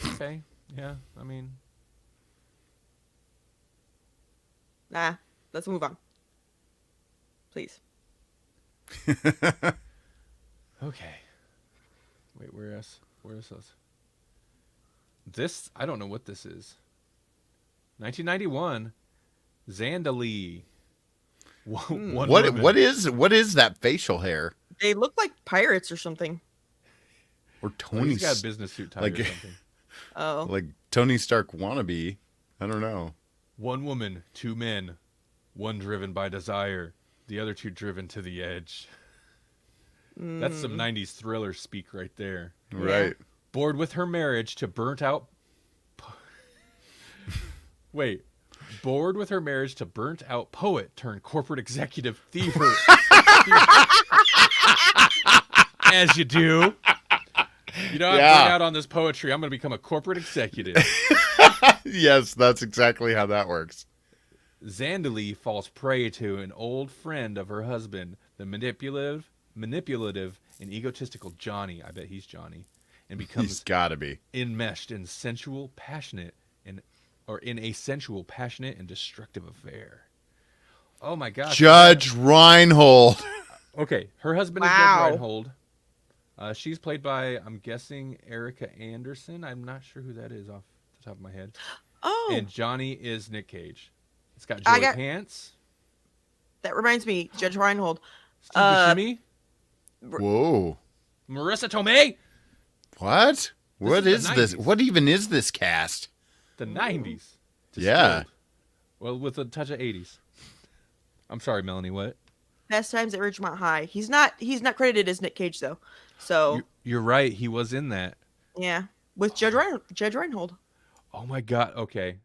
Okay, yeah, I mean, Nah. Let's move on. Please. okay. Wait, where is this? This I don't know what this is. 1991, Zandalee. One woman. What is that facial hair? They look like pirates or something. Or Oh, Tony he's got a business suit tie like- or something. Oh. like Tony Stark wannabe. I don't know. One woman, 2 men, one driven by desire, the other 2 driven to the edge. That's some 90s thriller speak right there. Right. Bored with her marriage to burnt out. Wait. Bored with her marriage to burnt out poet turned corporate executive thiever. As you do. You know, I Yeah. bring out on this poetry, I'm going to become a corporate executive. Yes, that's exactly how that works. Zandalee falls prey to an old friend of her husband, the manipulative, and egotistical Johnny. I bet he's Johnny, and He's becomes gotta be. enmeshed in a sensual, passionate, and destructive affair. Oh my gosh! Judge Reinhold. Okay, her husband is Wow. Judge Reinhold. She's played by, I'm guessing, Erica Anderson. I'm not sure who that is off the top of my head. Oh. And Johnny is Nick Cage. It's got I Joey got- Pants, That reminds me, Judge Reinhold. Steve Buscemi, Whoa. Marissa Tomei. What? What is is the this? 90s. What even is this cast? The 90s. Yeah. Distilled. Well, with a touch of 80s. I'm sorry, Melanie. What? Fast Times at Ridgemont High. He's not credited as Nick Cage though. So You're right. He was in that. yeah, with Judge Reinhold. Oh my God. Okay.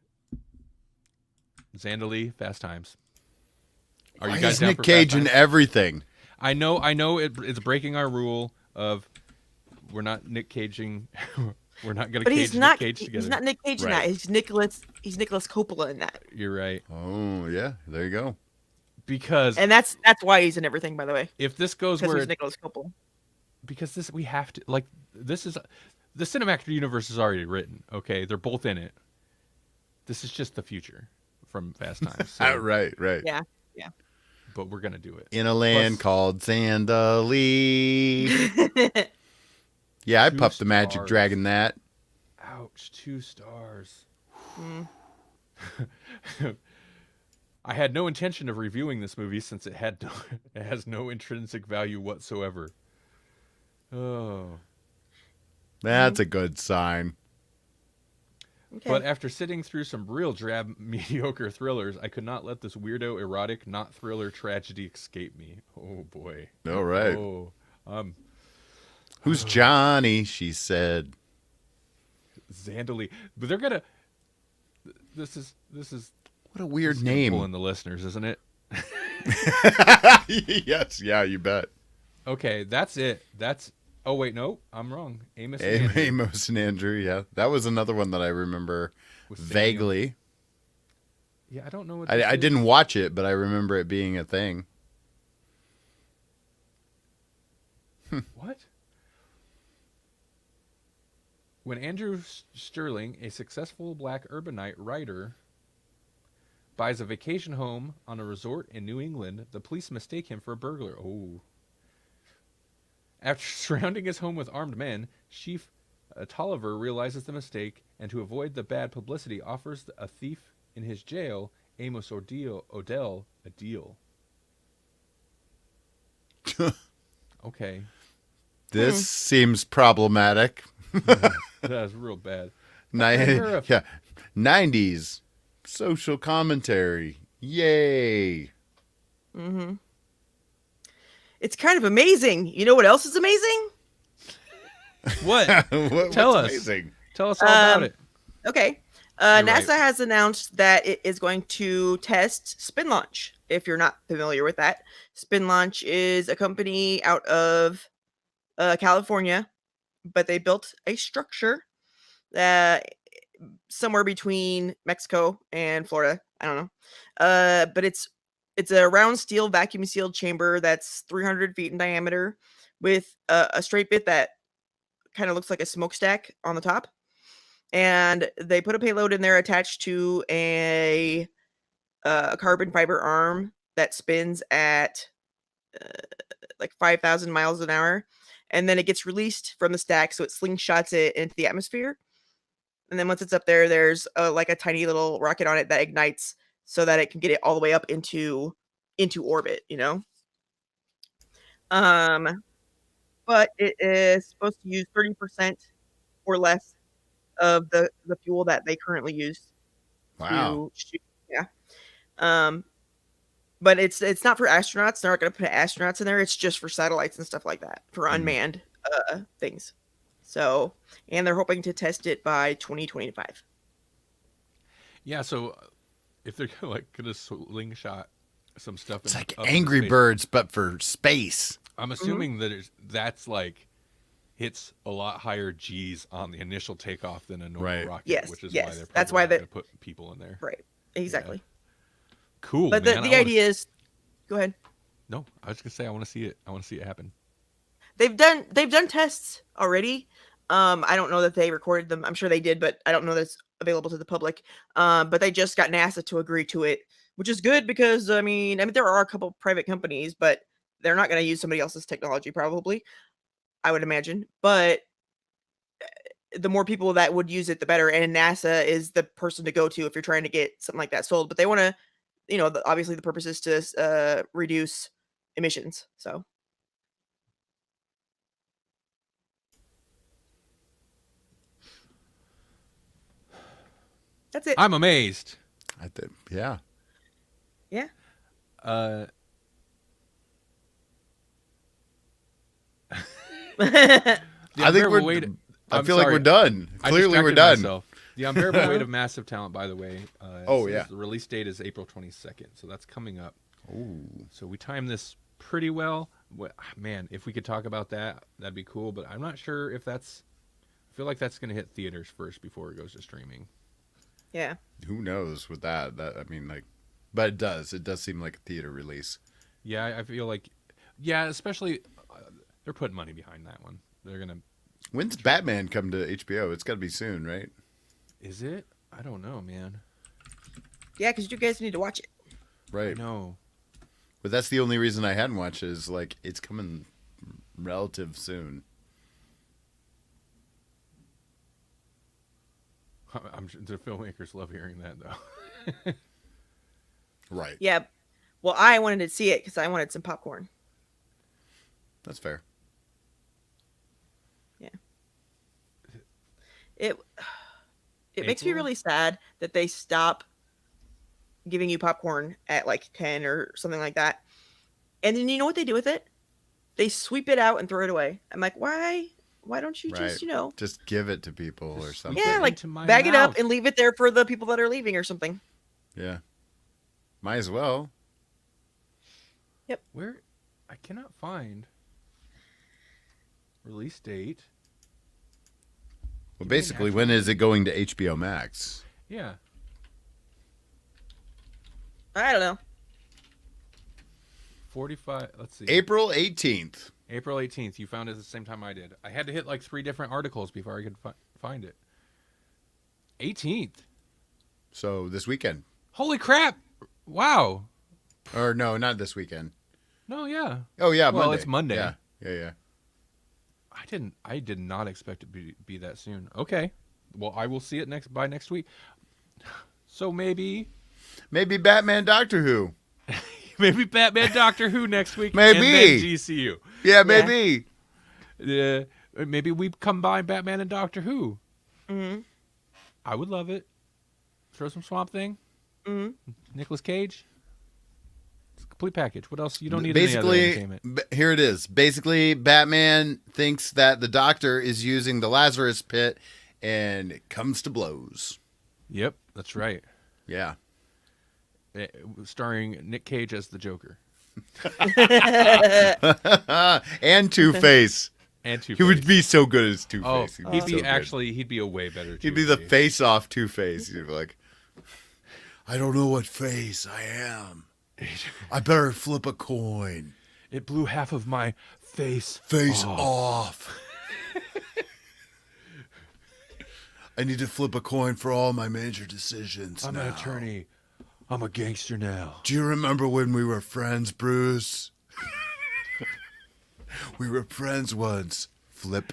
Zandalee, Fast Times. Are Why you guys is down Nick for Cage Fast in Times? everything? I know. It's breaking our rule of we're not Nick Caging. We're not gonna But cage he's not. Nick Cage together. He's not Nick Cage in Right. that. He's Nicholas Coppola in that. You're right. Oh yeah, there you go. Because And that's why he's in everything, by the way. if this goes Because where he's Nicholas Coppola. because this we have to like this is the cinematic universe is already written. Okay, they're both in it. This is just the future from Fast Times. So- Right. Yeah. but we're gonna do it. In a land Plus- called Zandalee. Yeah, I 2 puffed the magic stars. dragon that. Ouch! 2 stars. Mm. I had no intention of reviewing this movie since it has no intrinsic value whatsoever. Oh. That's a good sign. Okay. But after sitting through some real drab, mediocre thrillers, I could not let this weirdo, erotic, not thriller tragedy escape me. Oh boy. All right. Oh, Um, Who's Johnny? She said. Zandali, but they're gonna. This is What a this weird is gonna pull name. in the listeners, isn't it? Yes, yeah, you bet. Okay, that's it. That's. Oh wait, no, I'm wrong. Amos and Andrew Amos and Andrew, yeah. That was another one that I remember with Samuel. vaguely. Yeah, I don't know what this I is. didn't watch it, but I remember it being a thing. What? When Andrew Sterling, a successful black urbanite writer, buys a vacation home on a resort in New England, the police mistake him for a burglar. Oh. After surrounding his home with armed men, Chief Tolliver realizes the mistake and, to avoid the bad publicity, offers a thief in his jail, Amos Odell, a deal. Okay. This seems problematic. That's real bad. Yeah. 90s social commentary. Yay. Mm-hmm. It's kind of amazing. You know what else is amazing? What? What's Tell us. amazing? Tell us all about Um, it. Okay. You're NASA right. has announced that it is going to test Spin Launch. If you're not familiar with that, Spin Launch is a company out of California, but they built a structure uh, somewhere between Mexico and Florida. I don't know. But it's a round steel vacuum sealed chamber that's 300 feet in diameter with a straight bit that kind of looks like a smokestack on the top. And they put a payload in there attached to a carbon fiber arm that spins at like 5,000 miles an hour. And then it gets released from the stack, so it slingshots it into the atmosphere. And then once it's up there, there's like a tiny little rocket on it that ignites so that it can get it all the way up into orbit. Um, but it is supposed to use 30% or less of the fuel that they currently use Wow. to shoot. Yeah. Um, but it's not for astronauts. They're not going to put astronauts in there. It's just for satellites and stuff like that, for unmanned things. So, and they're hoping to test it by 2025. Yeah, so if they're gonna slingshot some stuff, It's like up into Angry space, Birds, but for space. I'm assuming that that's like hits a lot higher G's on the initial takeoff than a normal Right. rocket, Yes, which is yes. why they're probably That's why not they- gonna put people in there. Right. Exactly. Cool, But man. the idea is, go ahead. No, I was gonna say I want to see it. I want to see it happen. They've done tests already. I don't know that they recorded them. I'm sure they did, but I don't know that it's available to the public. But they just got NASA to agree to it, which is good because I mean there are a couple private companies, but they're not going to use somebody else's technology probably, I would imagine. But the more people that would use it, the better. And NASA is the person to go to if you're trying to get something like that sold. But they want to, obviously the purpose is to reduce emissions. So. That's it. I'm amazed. I think, yeah. Yeah. Uh, Yeah. the I think unbearable we're. weight- I I'm feel like sorry, we're done. I Clearly, we're distracted done. myself. The unbearable weight of massive talent, by the way. Oh, says yeah. The release date is April 22nd, so that's coming up. Ooh. So we timed this pretty well. Man, if we could talk about that, that'd be cool. But I'm not sure if that's. I feel like that's going to hit theaters first before it goes to streaming. Yeah. Who knows with that? That I mean, like, but it does. It does seem like a theater release. Yeah, I feel like. Yeah, especially they're putting money behind that one. They're gonna. When's Batman come to HBO? It's got to be soon, right? Is it? I don't know, man. Yeah, because you guys need to watch it. Right. No. But that's the only reason I hadn't watched it is like it's coming relative soon. The filmmakers love hearing that, though. Right. Yeah. Well, I wanted to see it because I wanted some popcorn. That's fair. It makes me April? really sad that they stop giving you popcorn at like 10 or something like that. And then you know what they do with it? they sweep it out and throw it away. I'm like, why? Why don't you Right. just, you know, Just give it to people or Just something. yeah, like into my bag it up mouth. and leave it there for the people that are leaving or something. Yeah. Might as well. Where I cannot find release date. Well, Give me an basically, actual- when is it going to HBO Max? Yeah. I don't know. 45. Let's see. April 18th. April 18th. You found it at the same time I did. I had to hit like 3 different articles before I could find it. 18th. So this weekend. Holy crap! Wow. Or no, not this weekend. No, yeah. Oh, yeah, Well, Monday. it's Monday. Yeah, yeah. I did not expect it to be that soon. Okay. Well, I will see it by next week. So maybe Batman Doctor Who. Batman Doctor Who next week. Maybe. And then GCU. Yeah, maybe. Maybe we combine Batman and Doctor Who. Mm-hmm. I would love it. Throw some Swamp Thing. Mm-hmm. Nicolas Cage. It's a complete package. What else? You don't need any other Basically, entertainment. here it is. Basically, Batman thinks that the Doctor is using the Lazarus Pit, and it comes to blows. Yep, that's right. Yeah. Starring Nick Cage as the Joker. And Two-Face. And He would be so good as Oh, Two-Face. he'd be a way better He'd be the Two-Face. face-off Two-Face. He'd be like, I don't know what face I am. I better flip a coin. It blew half of my face. Face off. off. I need to flip a coin for all my major decisions I'm now. an attorney. I'm a gangster now. Do you remember when we were friends, Bruce? We were friends once. Flip.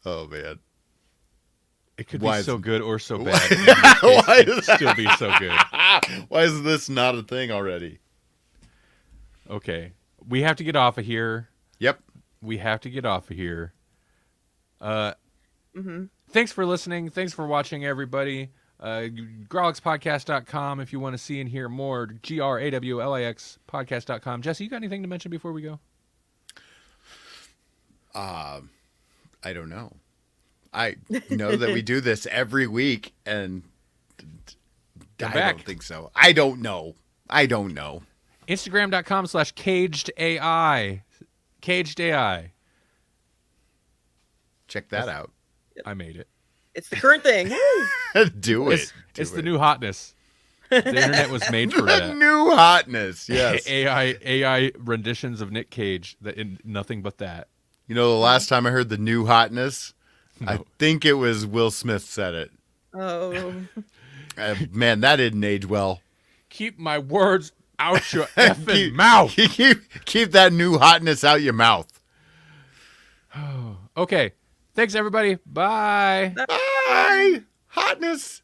Oh, man. It could Why be is- so good or so bad. Why It'd is that? still be so good. Why is this not a thing already? Okay. We have to get off of here. Yep. We have to get off of here. Mm-hmm. Thanks for listening. Thanks for watching, everybody. Grawlixpodcast.com if you want to see and hear more. GRAWLIX podcast.com. Jesse, you got anything to mention before we go? I don't know. I know that we do this every week, and They're I back. don't think so. I don't know. Instagram.com/cagedai. Caged AI. Check that out. I made it. It's the current thing. Woo! Do it. It's the new hotness. The internet was made for The that. new hotness. Yes. AI renditions of Nick Cage. Nothing but that. You know, the last time I heard the new hotness, I No. think it was Will Smith said it. Oh. Man, that didn't age well. Keep my words out your effing mouth. Keep that new hotness out your mouth. Okay. Thanks, everybody. Bye. Bye. Hotness.